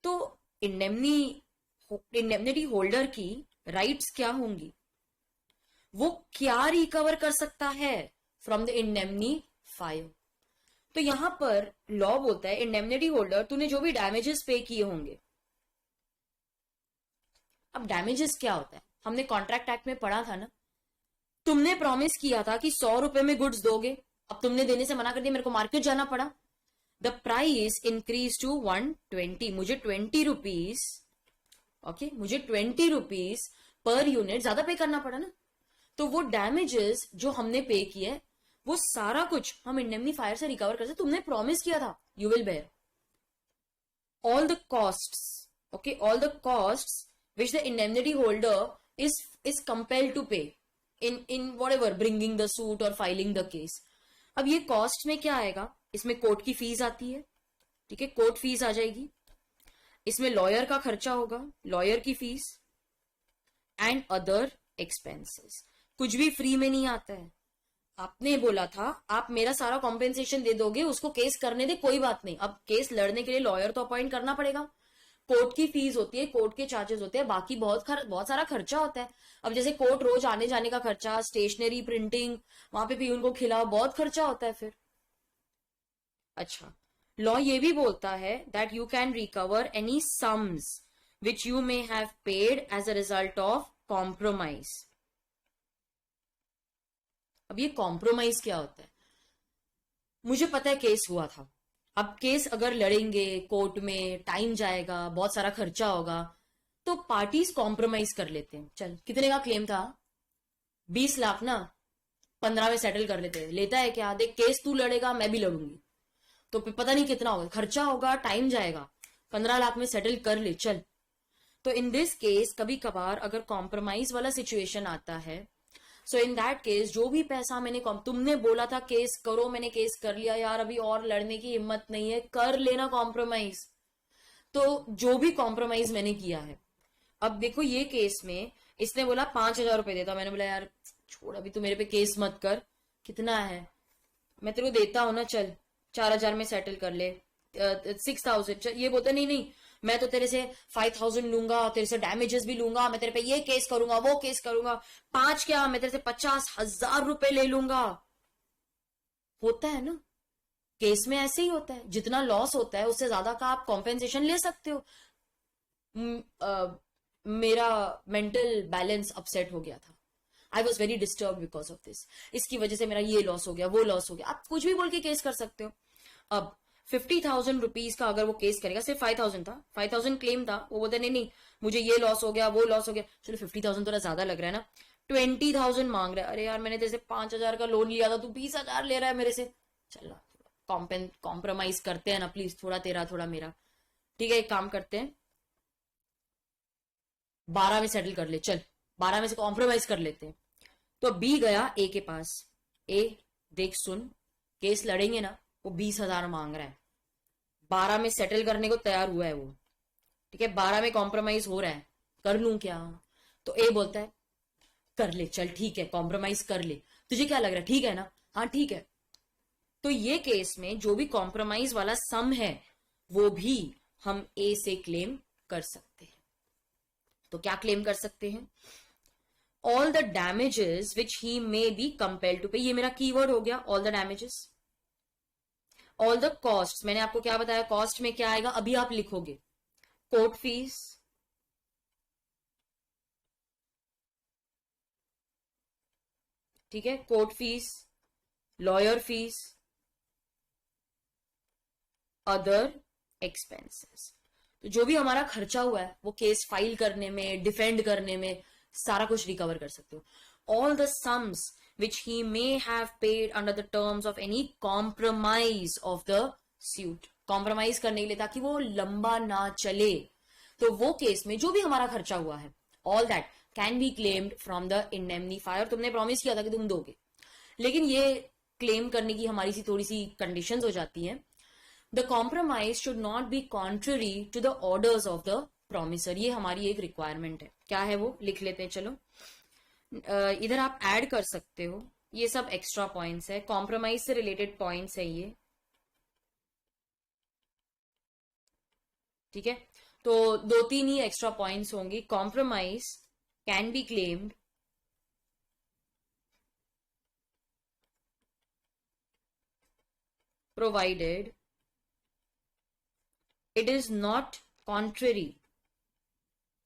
तो इंडेमनिटी होल्डर की राइट्स क्या होंगी? वो क्या रिकवर कर सकता है फ्रॉम द इंडेमनीफायर। तो यहां पर लॉ बोलता है इंडेमनिटी होल्डर तूने जो भी डैमेजेस पे किए होंगे। अब डैमेजेस क्या होता है, हमने कॉन्ट्रैक्ट एक्ट में पढ़ा था ना, तुमने प्रॉमिस किया था कि 100 रुपए में गुड्स दोगे, अब तुमने देने से मना कर दिया, मेरे को मार्केट जाना पड़ा, द प्राइस इंक्रीज टू 120, मुझे 20 रुपीज, ओके, मुझे 20 रुपीज पर यूनिट ज्यादा पे करना पड़ा ना। तो वो डैमेजेस जो हमने पे किए वो सारा कुछ हम इंडेमनीफायर से रिकवर कर सकते। तुमने प्रॉमिस किया था you will bear all the costs, okay, all the costs which the indemnity holder is compelled to pay in whatever bringing the suit or filing the case। अब ये कॉस्ट में क्या आएगा, इसमें कोर्ट की फीस आती है, ठीक है, कोर्ट फीस आ जाएगी, इसमें लॉयर का खर्चा होगा, लॉयर की फीस एंड अदर एक्सपेंसेस। कुछ भी फ्री में नहीं आता है। आपने बोला था आप मेरा सारा कॉम्पेंसेशन दे दोगे, उसको केस करने दे, कोई बात नहीं, अब केस लड़ने के लिए लॉयर तो अपॉइंट करना पड़ेगा, कोर्ट की फीस होती है, कोर्ट के चार्जेस होते हैं, बाकी बहुत सारा खर्चा होता है। अब जैसे कोर्ट रोज आने जाने का खर्चा, स्टेशनरी, प्रिंटिंग, वहां पे पियून को खिलाओ, बहुत खर्चा होता है फिर। अच्छा, लॉ ये भी बोलता है that you can recover any sums which you may have paid as a result of compromise. अब ये कॉम्प्रोमाइज क्या होता है, मुझे पता है केस हुआ था, अब केस अगर लड़ेंगे कोर्ट में टाइम जाएगा, बहुत सारा खर्चा होगा, तो पार्टीज कॉम्प्रोमाइज कर लेते हैं। चल कितने का क्लेम था, 20 लाख ना, 15 में सेटल कर लेते हैं। लेता है क्या, देख केस तू लड़ेगा मैं भी लड़ूंगी, तो पता नहीं कितना होगा, खर्चा होगा, टाइम जाएगा, 15 लाख में सेटल कर ले चल। तो इन दिस केस कभी कभार अगर कॉम्प्रोमाइज वाला सिचुएशन आता है, सो इन दैट केस जो भी पैसा मैंने तुमने बोला था केस करो, मैंने केस कर लिया यार, अभी और लड़ने की हिम्मत नहीं है, कर लेना कॉम्प्रोमाइज। तो जो भी कॉम्प्रोमाइज मैंने किया है, अब देखो ये केस में इसने बोला 5,000 रुपए देता, मैंने बोला यार छोड़ अभी तू मेरे पे केस मत कर, कितना है मैं तेरे को देता हूं ना, चल 4,000 में सेटल कर ले, 6,000। ये बोलता नहीं नहीं मैं तो तेरे से 5,000 लूंगा, तेरे से डैमेजेस भी लूंगा, मैं तेरे पे ये केस करूंगा वो केस करूंगा, 5 क्या मैं तेरे से 50,000 रुपए ले लूंगा। होता है ना, केस में ऐसे ही होता है, जितना लॉस होता है उससे ज्यादा का आप कॉम्पेंसेशन ले सकते हो। मेरा मेंटल बैलेंस अपसेट हो गया था, I was very disturb because of this, इसकी वजह से मेरा ये लॉस हो गया वो लॉस हो गया, आप कुछ भी बोल के केस कर सकते हो। अब 50,000 रुपीज का अगर वो केस करेगा, सिर्फ 5,000 था, 5,000 क्लेम था, वो बोलते नहीं नहीं मुझे ये लॉस हो गया वो लॉस हो गया, चलो 50,000 थोड़ा ज्यादा लग रहा है ना, 20,000 मांग रहा है, अरे यार मैंने तेरे से 5,000 का लोन लिया था, तू 20,000 ले रहा है मेरे से, चल कॉम्प्रोमाइज करते हैं ना प्लीज, थोड़ा तेरा थोड़ा मेरा, ठीक है एक काम करते हैं 12 में सेटल कर ले, चल 12 में से कॉम्प्रोमाइज कर लेते हैं। तो बी गया ए के पास, ए देख सुन केस लड़ेंगे ना, वो 20,000 मांग रहा है, 12 में सेटल करने को तैयार हुआ है वो, ठीक है 12 में कॉम्प्रोमाइज हो रहा है, कर लूं क्या। तो ए बोलता है कर ले, चल ठीक है कॉम्प्रोमाइज कर ले, तुझे क्या लग रहा है ठीक है ना, हाँ ठीक है। तो ये केस में जो भी कॉम्प्रोमाइज वाला सम है वो भी हम ए से क्लेम कर सकते हैं। तो क्या क्लेम कर सकते हैं, all the damages which he may be compelled to pay, ये मेरा कीवर्ड हो गया all the damages, all the cost, मैंने आपको क्या बताया कॉस्ट में क्या आएगा, अभी आप लिखोगे कोर्ट फीस, ठीक है, court fees, lawyer fees, other expenses. तो जो भी हमारा खर्चा हुआ है वो केस फाइल करने में, डिफेंड करने में, सारा कुछ रिकवर कर सकते हो। All the sums which he may have paid under the terms of any compromise of the suit, compromise करने के लिए ताकि वो लंबा ना चले, तो वो केस में जो भी हमारा खर्चा हुआ है all that can be claimed from the indemnifier. तुमने प्रॉमिस किया था कि तुम दोगे, लेकिन ये क्लेम करने की हमारी सी थोड़ी सी कंडीशंस हो जाती हैं। The compromise should not be contrary to the orders of the promisor, ये हमारी एक रिक्वायरमेंट है। क्या है वो लिख लेते हैं, चलो इधर आप ऐड कर सकते हो, ये सब एक्स्ट्रा पॉइंट्स है, कॉम्प्रोमाइज से रिलेटेड पॉइंट्स है ये, ठीक है। तो 2-3 ही एक्स्ट्रा पॉइंट्स होंगी, compromise can be claimed provided it is not contrary.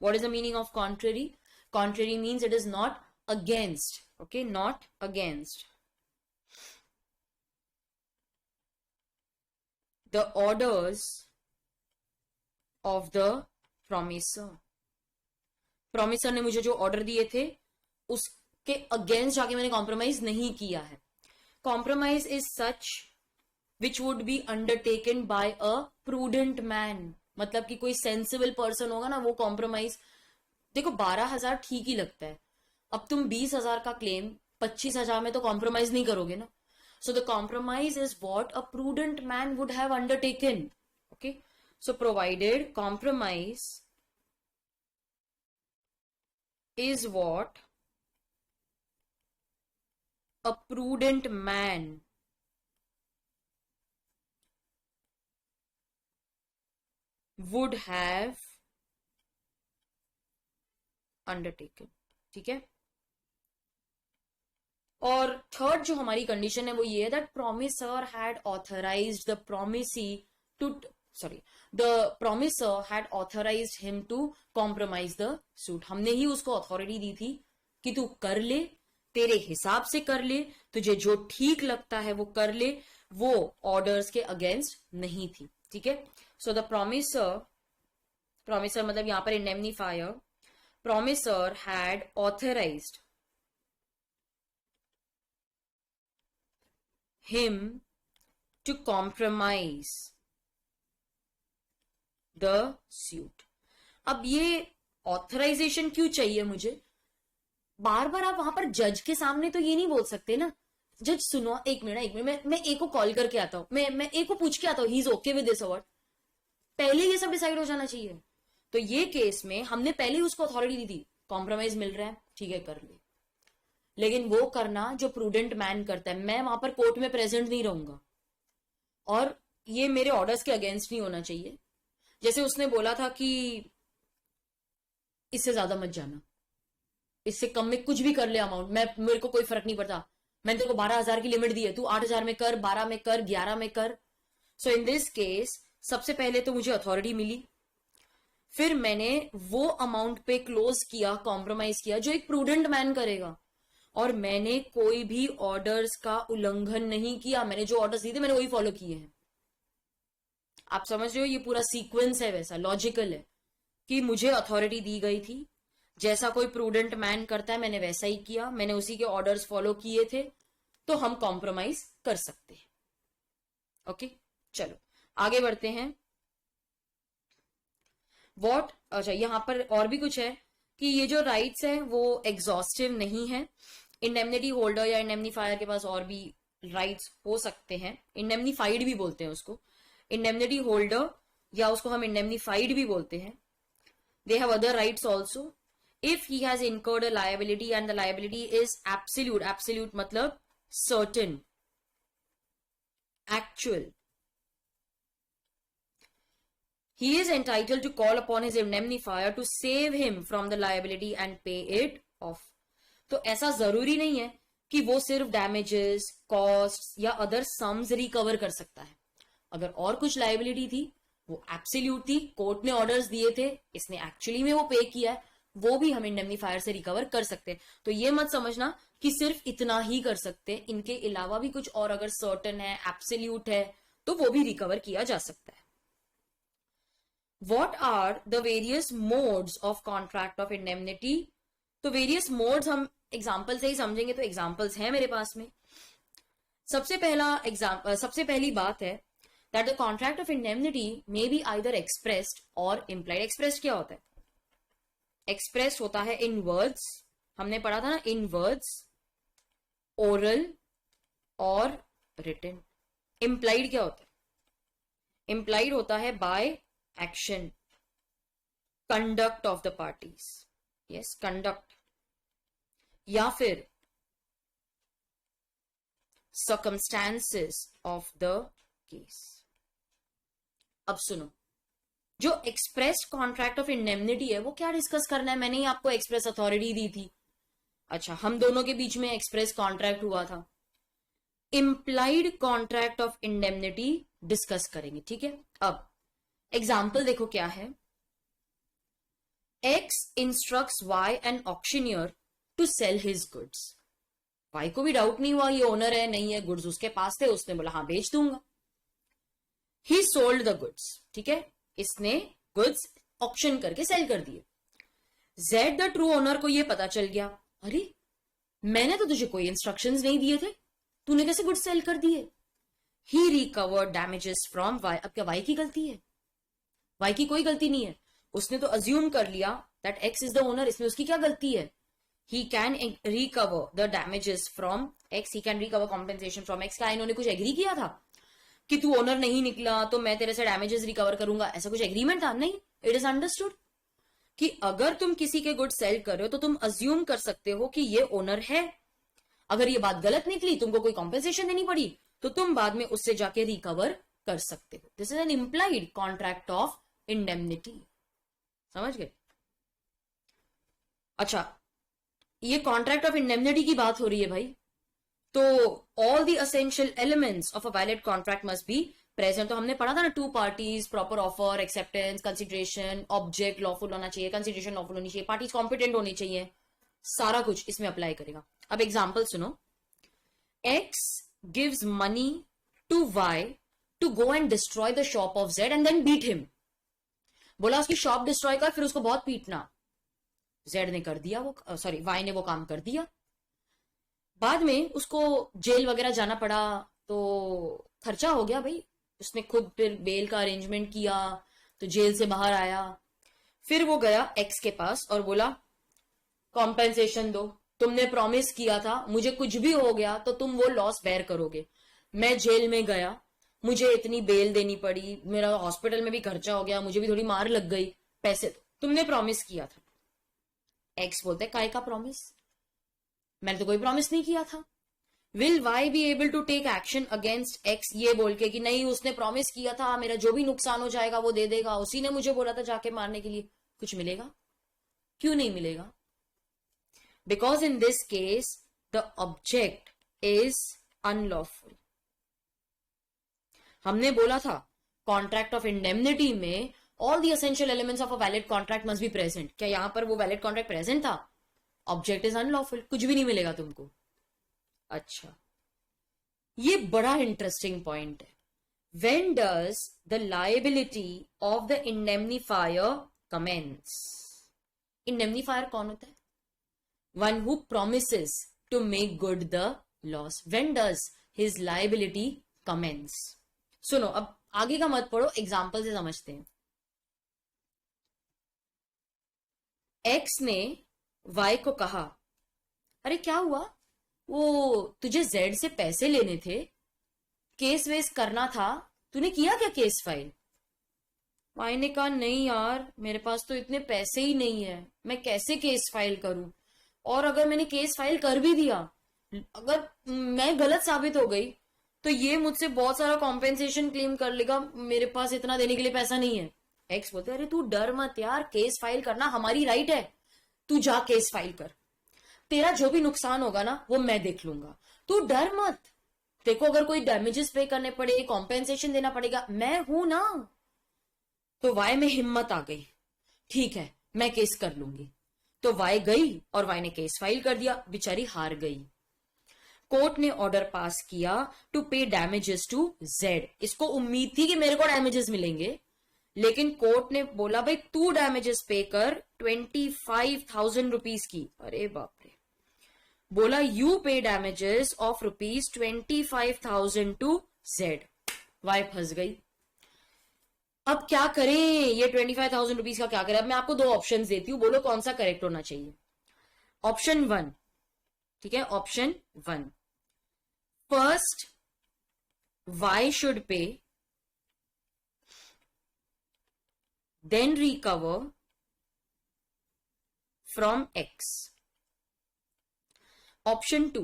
What is the meaning of contrary? Contrary means it is not against. Okay, not against the orders of the promisor. Promisor ने मुझे जो order दिए थे उसके against जाके मैंने compromise नहीं किया है. Compromise is such which would be undertaken by a prudent man. मतलब कि कोई सेंसिबल पर्सन होगा ना, वो कॉम्प्रोमाइज. देखो 12,000 ठीक ही लगता है. अब तुम 20,000 का क्लेम 25,000 में तो कॉम्प्रोमाइज नहीं करोगे ना. So the compromise is what a prudent man would have undertaken. Okay, so provided compromise is what a prudent man would have undertaken. ठीक है. और थर्ड जो हमारी कंडीशन है वो ये है that promisor had authorized the promisee to the promisor had authorized him to compromise the suit. हमने ही उसको अथॉरिटी दी थी कि तू कर ले, तेरे हिसाब से कर ले, तुझे जो ठीक लगता है वो कर ले. वो ऑर्डर्स के अगेंस्ट नहीं थी. ठीक है. सो द promisor मतलब यहां पर indemnifier, promisor had authorized him to compromise the suit. अब ये ऑथराइजेशन क्यों चाहिए मुझे? बार बार आप वहां पर जज के सामने तो ये नहीं बोल सकते ना, जज सुनो एक मिनट मैं ए को कॉल करके आता हूं, मैं ए को पूछ के आता हूं, he is okay with this award. पहले ये सब डिसाइड हो जाना चाहिए. तो ये केस में हमने पहले ही उसको अथॉरिटी दी थी, कॉम्प्रोमाइज मिल रहा है, ठीक है कर ले. लेकिन वो करना जो प्रूडेंट मैन करता है. मैं वहां पर कोर्ट में प्रेजेंट नहीं रहूंगा और ये मेरे ऑर्डर्स के अगेंस्ट नहीं होना चाहिए. जैसे उसने बोला था कि इससे ज्यादा मत जाना, इससे कम में कुछ भी कर ले अमाउंट, मेरे को कोई फर्क नहीं पड़ता, मैंने तेरे को 12,000 की लिमिट दी है, तू 8,000 में कर, 12 में कर, 11 में कर. सो इन दिस केस सबसे पहले तो मुझे अथॉरिटी मिली, फिर मैंने वो अमाउंट पे क्लोज किया, कॉम्प्रोमाइज किया जो एक प्रूडेंट मैन करेगा. और मैंने कोई भी ऑर्डर्स का उल्लंघन नहीं किया. मैंने जो ऑर्डर्स दिए थे मैंने वही फॉलो किए हैं. आप समझ रहे हो, ये पूरा सीक्वेंस है, वैसा लॉजिकल है कि मुझे अथॉरिटी दी गई थी, जैसा कोई प्रूडेंट मैन करता है मैंने वैसा ही किया, मैंने उसी के ऑर्डर्स फॉलो किए थे, तो हम कॉम्प्रोमाइज कर सकते हैं. ओके, चलो आगे बढ़ते हैं. व्हाट, अच्छा यहां पर और भी कुछ है कि ये जो राइट्स है वो एग्जॉस्टिव नहीं है. इंडेमनिटी होल्डर या इंडेमनीफायर के पास और भी राइट्स हो सकते हैं. इंडेमनीफाइड भी बोलते हैं उसको. इंडेमनिटी होल्डर या उसको हम इंडेमनीफाइड भी बोलते हैं. They have other rights also. If he has incurred a liability and the liability is absolute, absolute मतलब certain, actual, he is entitled to call upon his indemnifier to save him from the liability and pay it off. तो ऐसा जरूरी नहीं है कि वो सिर्फ damages, cost या अदर सम्स रिकवर कर सकता है. अगर और कुछ लायबिलिटी थी, वो एब्सोल्यूट थी, कोर्ट ने ऑर्डर्स दिए थे, इसने एक्चुअली में वो पे किया है, वो भी हम इंडेमनीफायर से रिकवर कर सकते हैं. तो ये मत समझना कि सिर्फ इतना ही कर सकते हैं, इनके अलावा भी कुछ और अगर सर्टेन है, एब्सोल्यूट है, तो वो भी रिकवर किया जा सकता है. What are the various modes of contract of indemnity? तो various modes हम एग्जाम्पल से ही समझेंगे. तो एग्जाम्पल्स हैं मेरे पास में. सबसे पहली बात है that the contract of indemnity may be either expressed or implied. expressed क्या होता है? expressed होता है in words, हमने पढ़ा था ना, in words, oral और written. implied क्या होता है? implied होता है by action, conduct of the parties. yes, conduct या फिर circumstances of the case. अब सुनो, जो एक्सप्रेस कॉन्ट्रैक्ट ऑफ इंडेमनिटी है वो क्या डिस्कस करना है? मैंने ही आपको एक्सप्रेस अथॉरिटी दी थी. अच्छा, हम दोनों के बीच में एक्सप्रेस कॉन्ट्रैक्ट हुआ था. Implied contract of indemnity discuss करेंगे, ठीक है। अब एग्जाम्पल देखो क्या है। X instructs Y an auctioneer to sell his goods. Y को भी डाउट नहीं हुआ ये ओनर है नहीं है, गुड्स उसके पास थे, उसने बोला हाँ बेच दूंगा। ही सोल्ड द गुड्स, ठीक है, इसने गुड्स ऑक्शन करके सेल कर दिए। जेड द ट्रू ओनर को ये पता चल गया, अरे मैंने तो तुझे कोई इंस्ट्रक्शंस नहीं दिए थे, तूने कैसे गुड्स सेल कर दिए। ही रिकवर्ड डैमेजेस फ्रॉम वाई। अब क्या वाई की गलती है? वाई की कोई गलती नहीं है, उसने तो अज्यूम कर लिया that x is the owner, इसमें उसकी क्या गलती है। He can recover the damages from x, he can recover compensation from x. क्या इन्होंने कुछ एग्री किया था कि तू ओनर नहीं निकला तो मैं तेरे से डैमेजेस रिकवर करूंगा, ऐसा कुछ एग्रीमेंट था? नहीं। इट इज अंडरस्टूड कि अगर तुम किसी के गुड सेल कर रहे हो तो तुम अज्यूम कर सकते हो कि ये ओनर है। अगर ये बात गलत निकली, तुमको कोई कॉम्पेंसेशन देनी पड़ी, तो तुम बाद में उससे जाके रिकवर कर सकते हो। This is an implied contract of indemnity. समझ गए? अच्छा, ये कॉन्ट्रैक्ट ऑफ इंडेमनिटी की बात हो रही है भाई, तो all the essential elements of a valid contract must be present. तो हमने पढ़ा था ना, two parties, proper offer, acceptance, consideration, object lawful होना चाहिए, कंसिडरेशन लॉफुल होनी चाहिए, पार्टीज कॉम्पिटेंट होनी चाहिए, सारा कुछ इसमें अप्लाई करेगा। अब एग्जाम्पल सुनो। X gives money to Y to go and destroy the shop of Z and then beat him. बोला उसकी शॉप डिस्ट्रॉय कर, फिर उसको बहुत पीटना। जेड ने कर दिया, वो सॉरी वाई ने वो काम कर दिया। बाद में उसको जेल वगैरह जाना पड़ा, तो खर्चा हो गया भाई, उसने खुद फिर बेल का अरेंजमेंट किया, तो जेल से बाहर आया। फिर वो गया एक्स के पास और बोला कॉम्पेंसेशन दो, तुमने प्रॉमिस किया था मुझे कुछ भी हो गया तो तुम वो लॉस बेयर करोगे। मैं जेल में गया, मुझे इतनी बेल देनी पड़ी, मेरा हॉस्पिटल में भी खर्चा हो गया, मुझे भी थोड़ी मार लग गई, पैसे दो, तुमने प्रॉमिस किया था। एक्स बोलते हैं काय का प्रॉमिस, मैंने तो कोई प्रॉमिस नहीं किया था। Will Y be able to take action against X, ये बोल के कि नहीं उसने प्रॉमिस किया था, मेरा जो भी नुकसान हो जाएगा वो दे देगा, उसी ने मुझे बोला था जाके मारने के लिए। कुछ मिलेगा? क्यों नहीं मिलेगा? Because in this case the object is unlawful. हमने बोला था कॉन्ट्रैक्ट ऑफ इंडेमनिटी में all the essential elements of a valid contract must be present. क्या यहां पर वो वैलिड कॉन्ट्रैक्ट प्रेजेंट था? ऑब्जेक्ट इज अनलॉफुल, कुछ भी नहीं मिलेगा तुमको। अच्छा, ये बड़ा इंटरेस्टिंग पॉइंट है। When does the liability of the indemnifier commence? Indemnifier कौन होता है? One who promises to make good the loss. When does his liability commence? सुनो, अब आगे का मत पढ़ो, एग्जाम्पल से समझते हैं। एक्स ने वाई को कहा, अरे क्या हुआ, वो तुझे जेड से पैसे लेने थे, केस वेस करना था, तूने किया क्या केस फाइल? वाई ने कहा नहीं यार, मेरे पास तो इतने पैसे ही नहीं है, मैं कैसे केस फाइल करूं, और अगर मैंने केस फाइल कर भी दिया, अगर मैं गलत साबित हो गई तो ये मुझसे बहुत सारा कॉम्पेंसेशन क्लेम कर लेगा, मेरे पास इतना देने के लिए पैसा नहीं है। एक्स बोलते अरे तू डर मत यार, केस फाइल करना हमारी राइट है, तू जा केस फाइल कर, तेरा जो भी नुकसान होगा ना वो मैं देख लूंगा, तू डर मत। देखो अगर कोई डैमेजेस पे करने पड़े, कॉम्पेंसेशन देना पड़ेगा, मैं हूं ना। तो वाई में हिम्मत आ गई, ठीक है मैं केस कर लूंगी। तो वाई गई और वाई ने केस फाइल कर दिया, बेचारी हार गई। कोर्ट ने ऑर्डर पास किया टू पे डैमेजेस टू जेड। इसको उम्मीद थी कि मेरे को डैमेजेस मिलेंगे, लेकिन कोर्ट ने बोला भाई तू डैमेजेस पे कर 25,000 रुपीज की। अरे बाप रे, बोला you pay damages of rupees 25,000 to Z. Y फंस गई, अब क्या करें, ये 25,000 रुपीज का क्या करें? अब मैं आपको दो ऑप्शन देती हूं, बोलो कौन सा करेक्ट होना चाहिए। ऑप्शन 1, ठीक है, option 1, first why should pay then recover from X. Option 2,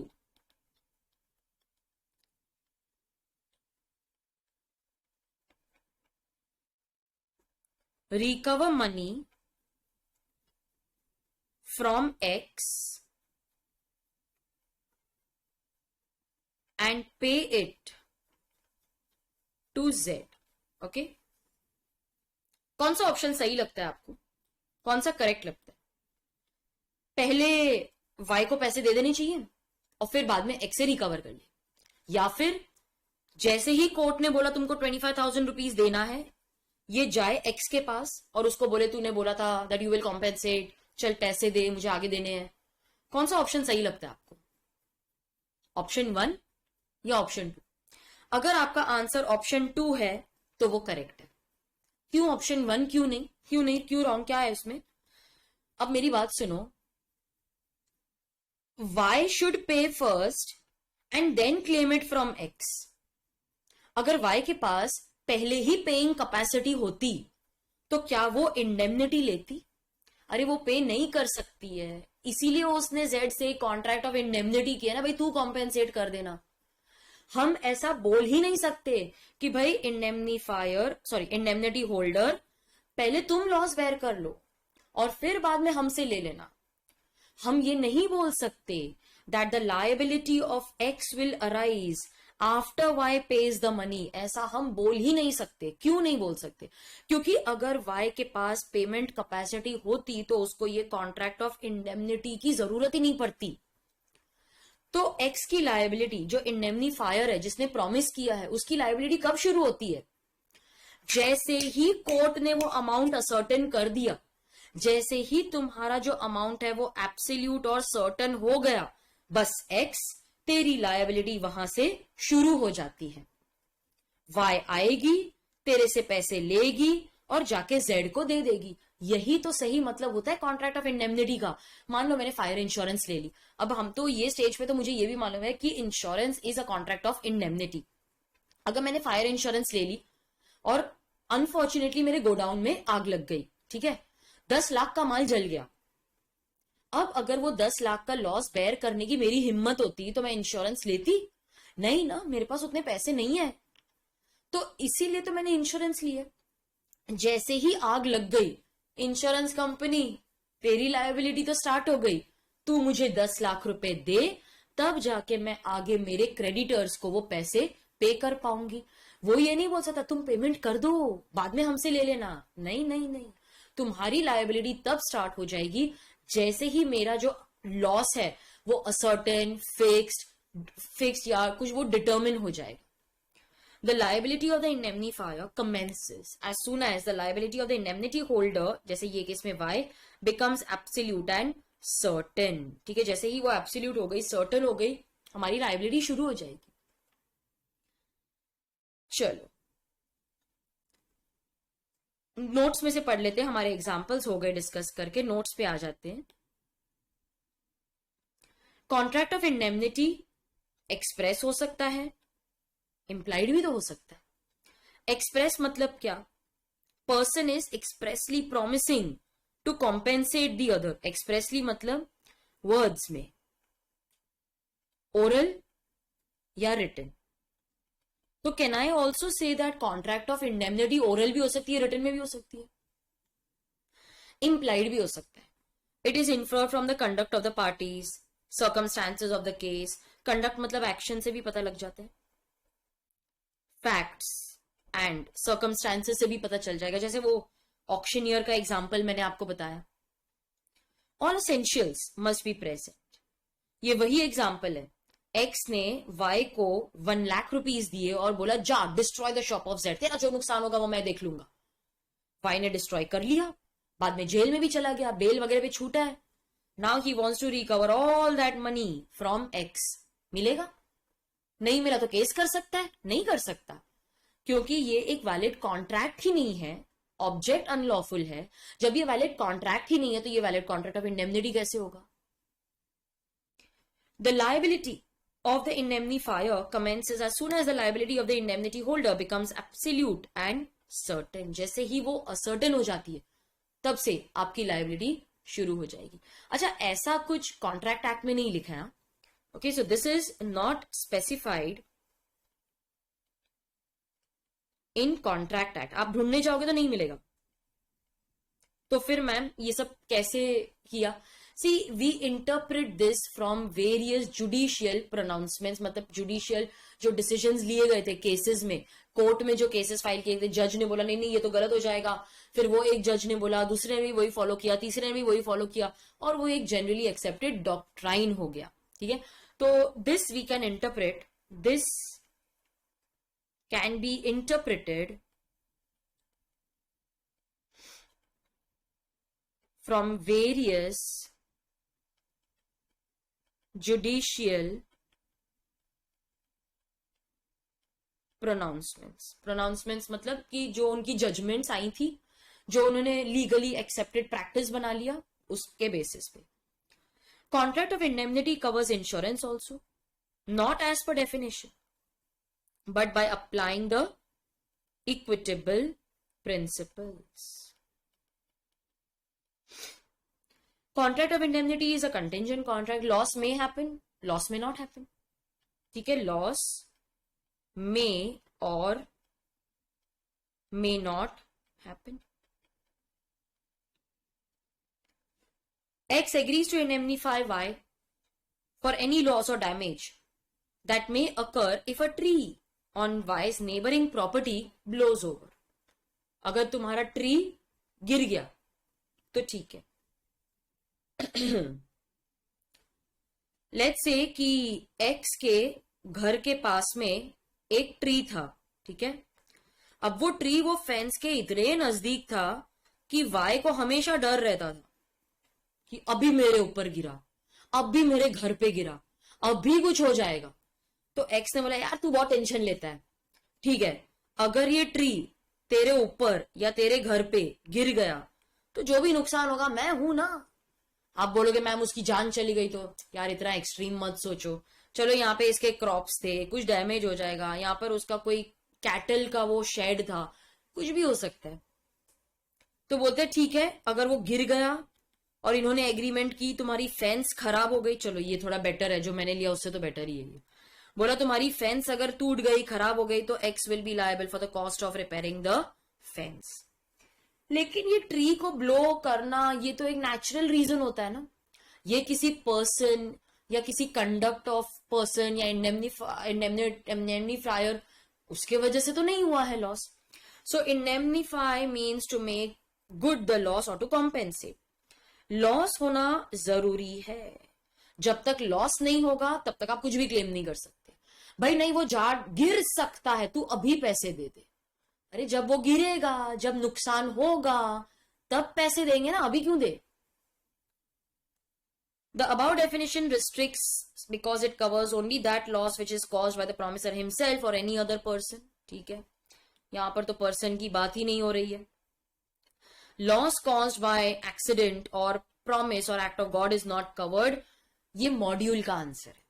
recover money from X and pay it to Z. Okay, कौन सा ऑप्शन सही लगता है आपको, कौन सा करेक्ट लगता है? पहले Y को पैसे दे देने चाहिए और फिर बाद में X से रिकवर कर ले, या फिर जैसे ही कोर्ट ने बोला तुमको 25,000 रुपीज देना है, ये जाए X के पास और उसको बोले तूने बोला था दैट यू विल कॉम्पेंसेट, चल पैसे दे, मुझे आगे देने हैं। कौन सा ऑप्शन सही लगता है आपको, ऑप्शन 1 या ऑप्शन 2? अगर आपका आंसर ऑप्शन 2 है तो वो करेक्ट है। क्यों ऑप्शन 1? क्यों नहीं, क्यों नहीं, क्यों रॉन्ग, क्या है उसमें? अब मेरी बात सुनो, Y should pay first and then claim it from X. अगर Y के पास पहले ही पेइंग कैपेसिटी होती तो क्या वो इंडेमनिटी लेती? अरे वो पे नहीं कर सकती है, इसीलिए उसने Z से कॉन्ट्रैक्ट ऑफ इंडेमनिटी किया ना, भाई तू कॉम्पेंसेट कर देना। हम ऐसा बोल ही नहीं सकते कि भाई इंडेमनिटी होल्डर पहले तुम लॉस बेयर कर लो और फिर बाद में हमसे ले लेना। हम ये नहीं बोल सकते that the liability of X will arise after Y page the money, ऐसा हम बोल ही नहीं सकते। क्यों नहीं बोल सकते? क्योंकि अगर Y के पास पेमेंट कैपेसिटी होती तो उसको ये कॉन्ट्रैक्ट ऑफ इंडेमनिटी की जरूरत ही नहीं पड़ती। तो X की लायबिलिटी, जो इंडेमनीफायर है जिसने प्रॉमिस किया है, उसकी लायबिलिटी कब शुरू होती है? जैसे ही कोर्ट ने वो अमाउंट असर्टेन कर दिया, जैसे ही तुम्हारा जो अमाउंट है वो एब्सोल्यूट और सर्टन हो गया, बस X तेरी लायबिलिटी वहां से शुरू हो जाती है। Y आएगी, तेरे से पैसे लेगी और जाके Z को दे देगी। यही तो सही मतलब होता है कॉन्ट्रैक्ट ऑफ इंडेमनिटी का। मान लो मैंने फायर इंश्योरेंस ले ली, अब हम तो ये स्टेज पे तो मुझे ये भी मालूम है कि insurance is a contract of indemnity. अगर मैंने फायर इंश्योरेंस ले ली और अनफॉर्चुनेटली मेरे गोडाउन में आग लग गई, ठीक है, 10 लाख का माल जल गया। अब अगर वो 10 लाख का लॉस बेयर करने की मेरी हिम्मत होती तो मैं इंश्योरेंस लेती? नहीं ना, मेरे पास उतने पैसे नहीं है। तो इसीलिए तो मैंने इंश्योरेंस लिया। जैसे ही आग लग गई, इंश्योरेंस कंपनी तेरी लायबिलिटी तो स्टार्ट हो गई, तू मुझे 10 लाख रुपए दे, तब जाके मैं आगे मेरे क्रेडिटर्स को वो पैसे पे कर पाऊंगी। वो ये नहीं बोल सकता तुम पेमेंट कर दो बाद में हमसे ले लेना। नहीं नहीं नहीं, तुम्हारी लायबिलिटी तब स्टार्ट हो जाएगी जैसे ही मेरा जो लॉस है वो असर्टेन, फिक्स्ड या कुछ वो डिटर्मिन हो जाएगा। The liability of the indemnifier commences as soon as the liability of the indemnity holder, जैसे ये केस में Y, becomes absolute and certain। ठीक है, जैसे ही वो absolute हो गई, certain हो गई, हमारी liability शुरू हो जाएगी। चलो नोट्स में से पढ़ लेते हैं, हमारे एग्जाम्पल्स हो गए डिस्कस करके, नोट्स पे आ जाते हैं। कॉन्ट्रैक्ट ऑफ इंडेमनिटी एक्सप्रेस हो सकता है, इंप्लाइड भी तो हो सकता है। एक्सप्रेस मतलब क्या? Person is expressly promising to compensate the other. Expressly मतलब वर्ड्स में, ओरल या रिटन। तो can I also say that contract of indemnity oral भी हो सकती है, रिटन में भी हो सकती है, इंप्लाइड भी हो सकता है। It is inferred from the conduct of the parties, circumstances of the case. Conduct मतलब एक्शन से भी पता लग जाता है, फैक्ट्स एंड सर्कमस्टांसेस से भी पता चल जाएगा। जैसे वो ऑक्शनियर का एग्जांपल मैंने आपको बताया, all essentials must be present. ये वही एग्जांपल है, एक्स ने वाई को 1 लाख रुपीज दिए और बोला जा destroy the shop of Z, तेरा जो नुकसान होगा वो मैं देख लूंगा। वाई ने डिस्ट्रॉय कर लिया, बाद में जेल में भी चला गया, बेल वगैरह पे छूटा है। Now he wants to recover all that money from X. मिलेगा? नहीं मिला तो केस कर सकता है? नहीं कर सकता, क्योंकि ये एक वैलिड कॉन्ट्रैक्ट ही नहीं है, ऑब्जेक्ट अनलॉफुल है। जब ये वैलिड कॉन्ट्रैक्ट ही नहीं है तो ये वैलिड कॉन्ट्रैक्ट ऑफ इंडेमनिटी कैसे होगा? The liability of the indemnifier commences as soon as the liability of the indemnity holder becomes absolute and certain। जैसे ही वो असर्टेन हो जाती है तब से आपकी लायबिलिटी शुरू हो जाएगी। अच्छा, ऐसा कुछ कॉन्ट्रैक्ट एक्ट में नहीं लिखा है। Okay, so this is not specified in contract act. आप ढूंढने जाओगे तो नहीं मिलेगा। तो फिर मैम ये सब कैसे किया? See, we interpret this from various judicial pronouncements, मतलब जुडिशियल जो डिसीजंस लिए गए थे केसेस में, कोर्ट में जो केसेस फाइल किए थे, जज ने बोला नहीं नहीं ये तो गलत हो जाएगा, फिर वो एक जज ने बोला, दूसरे ने भी वही फॉलो किया, तीसरे ने भी वही फॉलो किया, और वो एक जनरली एक्सेप्टेड डॉक्ट्राइन हो गया. ठीक है, तो this we can interpret, this can be interpreted from various judicial pronouncements मतलब कि जो उनकी जजमेंट्स आई थी, जो उन्होंने लीगली एक्सेप्टेड प्रैक्टिस बना लिया, उसके बेसिस पे. Contract of indemnity covers insurance also, not as per definition but by applying the equitable principles. Contract of indemnity is a contingent contract. Loss may happen, loss may not happen. ठीक है, loss may or may not happen. X agrees to indemnify Y for any loss or damage that may occur if a tree on Y's neighboring property blows over. अगर तुम्हारा tree गिर गया तो ठीक है. Let's say कि x के घर के पास में एक ट्री था. ठीक है, अब वो ट्री वो फेंस के इतने नजदीक था कि वाई को हमेशा डर रहता था कि अभी मेरे ऊपर गिरा, अब भी मेरे घर पे गिरा, अब भी कुछ हो जाएगा. तो एक्स ने बोला यार तू बहुत टेंशन लेता है, ठीक है, अगर ये ट्री तेरे ऊपर या तेरे घर पे गिर गया तो जो भी नुकसान होगा मैं हूं ना. आप बोलोगे मैम उसकी जान चली गई, तो यार इतना एक्सट्रीम मत सोचो. चलो यहाँ पे इसके क्रॉप्स थे, कुछ डैमेज हो जाएगा, यहाँ पर उसका कोई कैटल का वो शेड था, कुछ भी हो सकता है. तो बोलते ठीक है, अगर वो गिर गया और इन्होंने एग्रीमेंट की, तुम्हारी फेंस खराब हो गई, चलो ये थोड़ा बेटर है, जो मैंने लिया उससे तो बेटर ही है ये. बोला तुम्हारी फेंस अगर टूट गई, खराब हो गई, तो x will be liable for the cost of repairing the fence. लेकिन ये ट्री को ब्लो करना ये तो एक नेचुरल रीजन होता है ना, ये किसी पर्सन या किसी कंडक्ट ऑफ पर्सन या इंडेमनिफायर उसके वजह से तो नहीं हुआ है loss. So indemnify means to make good the loss और टू कॉम्पेंसेट. लॉस होना जरूरी है. जब तक लॉस नहीं होगा तब तक आप कुछ भी क्लेम नहीं कर सकते. भाई नहीं वो झाड़ गिर सकता है, तू अभी पैसे दे दे. अरे जब वो गिरेगा, जब नुकसान होगा तब पैसे देंगे ना, अभी क्यों दे. The about definition restricts because it covers only that loss which is caused by the promisor himself और एनी अदर पर्सन. ठीक है, यहां पर तो पर्सन की बात ही नहीं हो रही है. लॉस कॉज्ड बाय एक्सीडेंट और प्रॉमिस और act of God is not covered. ये मॉड्यूल का आंसर है,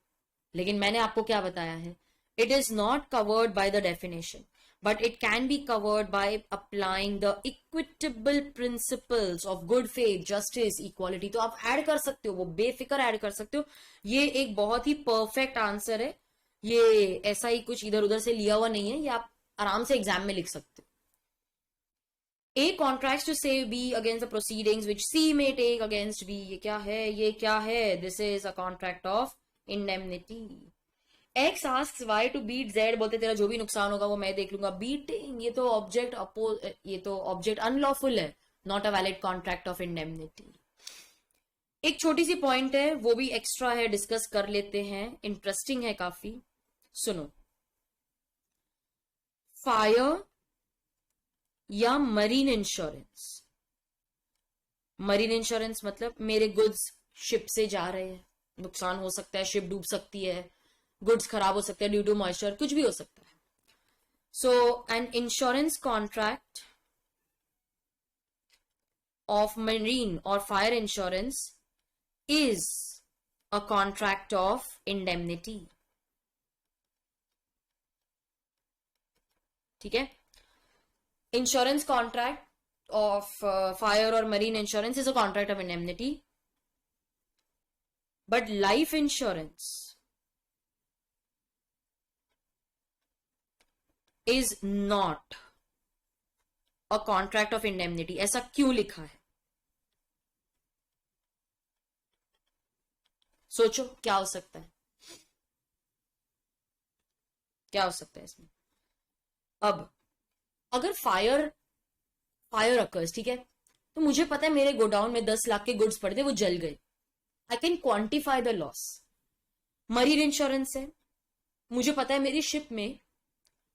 लेकिन मैंने आपको क्या बताया है, it is not covered by the definition but it can be covered by applying the equitable principles of good faith, justice, equality. तो आप ऐड कर सकते हो, वो बेफिक्र ऐड कर सकते हो. ये एक बहुत ही परफेक्ट आंसर है, ये ऐसा ही कुछ इधर उधर से लिया हुआ नहीं है, ये आप आराम से एग्जाम में लिख सकते हो. A contracts to save B against the proceedings which C may take against B. ये क्या है, ये क्या है, this is a contract of indemnity. X asks Y to beat Z, बोलते तेरा जो भी नुकसान होगा वो मैं देख लूंगा. बीटिंग ये तो ऑब्जेक्ट अनलॉफुल है, not a valid contract of indemnity. एक छोटी सी पॉइंट है, वो भी एक्स्ट्रा है, डिस्कस कर लेते हैं, इंटरेस्टिंग है काफी. सुनो, फायर या मरीन इंश्योरेंस. मरीन इंश्योरेंस मतलब मेरे गुड्स शिप से जा रहे हैं, नुकसान हो सकता है, शिप डूब सकती है, गुड्स खराब हो सकते हैं ड्यू टू मॉइस्चर, कुछ भी हो सकता है. So an insurance contract of marine और fire insurance is a contract of indemnity. ठीक है, इंश्योरेंस कॉन्ट्रैक्ट ऑफ फायर और marine insurance is a contract of indemnity, but life insurance is not a contract of indemnity. ऐसा क्यों लिखा है? सोचो क्या हो सकता है, क्या हो सकता है इसमें। अब अगर फायर फायर अकर्स, ठीक है, तो मुझे पता है मेरे गोडाउन में 10 लाख के गुड्स पड़े थे, वो जल गए। I can quantify the loss. Marine insurance है, मुझे पता है मेरी शिप में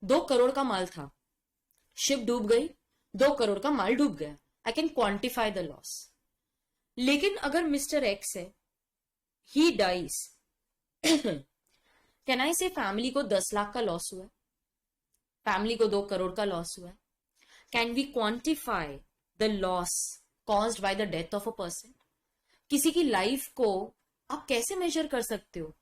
2 करोड़ का माल था, शिप डूब गई, 2 करोड़ का माल डूब गया। I can quantify the loss. लेकिन अगर मिस्टर एक्स है, ही डाइज, कैन आई से फैमिली को 10 लाख का लॉस हुआ है, फैमिली को 2 करोड़ का लॉस हुआ है। Can we quantify the loss caused by the death of a person? किसी की लाइफ को आप कैसे मेजर कर सकते हो?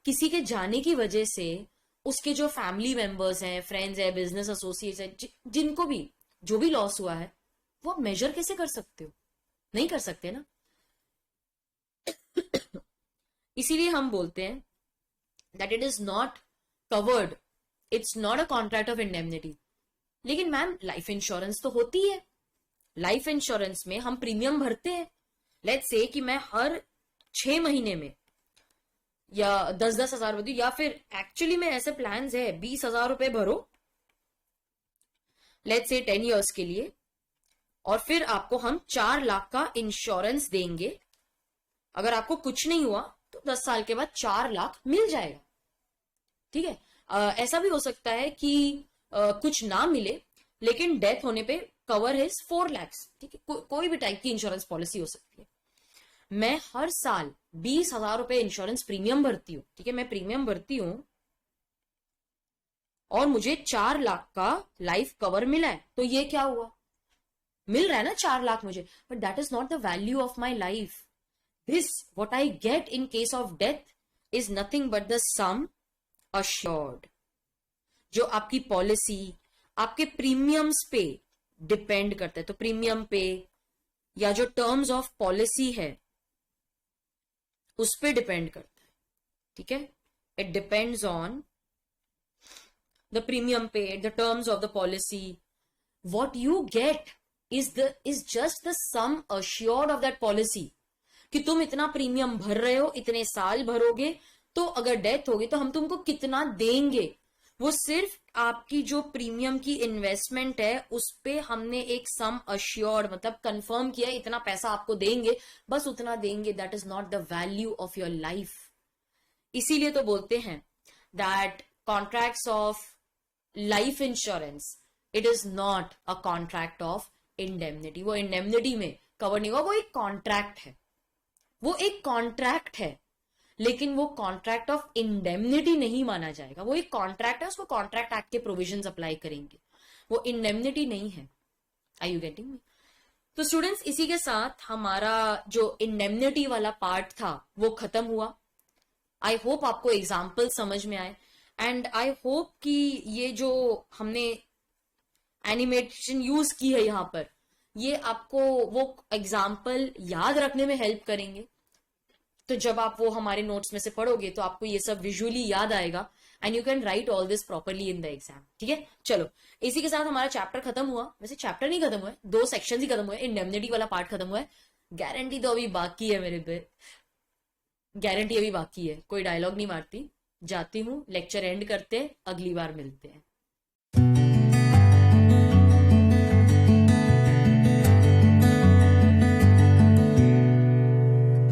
किसी के जाने की वजह से उसके जो फैमिली मेंबर्स हैं, फ्रेंड्स हैं, बिजनेस एसोसिएट्स हैं, जिनको भी जो भी लॉस हुआ है, वो आप मेजर कैसे कर सकते हो? नहीं कर सकते ना। इसीलिए हम बोलते हैं that it is not covered, it's not a contract of indemnity. लेकिन मैम लाइफ इंश्योरेंस तो होती है, लाइफ इंश्योरेंस में हम प्रीमियम भरते हैं। लेट्स से कि मैं हर 6 महीने में या 10-10 हजार बता, या फिर एक्चुअली में ऐसे प्लान है 20 हजार रुपए भरो, लेट्स से 10 ईयर्स के लिए, और फिर आपको हम 4 लाख का इंश्योरेंस देंगे। अगर आपको कुछ नहीं हुआ तो 10 साल के बाद 4 लाख मिल जाएगा, ठीक है। ऐसा भी हो सकता है कि कुछ ना मिले, लेकिन डेथ होने पे कवर है 4 लाख, ठीक है। कोई भी टाइप की इंश्योरेंस पॉलिसी हो सकती है। मैं हर साल 20 हजार रुपए इंश्योरेंस प्रीमियम भरती हूँ, ठीक है, मैं प्रीमियम भरती हूं, और मुझे 4 लाख का लाइफ कवर मिला है। तो ये क्या हुआ, मिल रहा है ना 4 लाख मुझे, but that is not the value of my life. This what I get in case of death is nothing but the sum assured, जो आपकी पॉलिसी आपके प्रीमियम्स पे डिपेंड करता है। तो प्रीमियम पे या जो टर्म्स ऑफ पॉलिसी है उस पे डिपेंड करता है, ठीक है। It depends on the premium pay, the terms of the policy. What you get is just the sum assured of that policy, कि तुम इतना प्रीमियम भर रहे हो, इतने साल भरोगे, तो अगर डेथ होगी तो हम तुमको कितना देंगे। वो सिर्फ आपकी जो प्रीमियम की इन्वेस्टमेंट है उस पे हमने एक सम अश्योर्ड, मतलब कंफर्म किया इतना पैसा आपको देंगे, बस उतना देंगे। That is not the value of your life. इसीलिए तो बोलते हैं that contracts of life insurance, it is not a contract of indemnity. वो इंडेमनिटी में कवर नहीं हुआ, वो एक कॉन्ट्रैक्ट है, वो एक कॉन्ट्रैक्ट है, लेकिन वो कॉन्ट्रैक्ट ऑफ इंडेमनिटी नहीं माना जाएगा। वो एक कॉन्ट्रैक्ट है, उसको कॉन्ट्रैक्ट एक्ट के प्रोविजंस अप्लाई करेंगे, वो इंडेमनिटी नहीं है। Are you getting me? तो स्टूडेंट्स, इसी के साथ हमारा जो इंडेमनिटी वाला पार्ट था वो खत्म हुआ। आई होप आपको एग्जाम्पल समझ में आए, एंड आई होप कि ये जो हमने एनिमेशन यूज की है यहाँ पर, ये आपको वो एग्जाम्पल याद रखने में हेल्प करेंगे। तो जब आप वो हमारे नोट्स में से पढ़ोगे तो आपको ये सब विजुअली याद आएगा, and you can write all this properly in the exam, ठीक है। चलो, इसी के साथ हमारा चैप्टर खत्म हुआ। वैसे चैप्टर नहीं खत्म हुआ है, 2 सेक्शन ही खत्म हुए, इंडेमनिटी वाला पार्ट खत्म हुआ है। गारंटी तो अभी बाकी है मेरे पे, गारंटी अभी बाकी है। कोई डायलॉग नहीं मारती, जाती हूँ, लेक्चर एंड करते हैं, अगली बार मिलते हैं।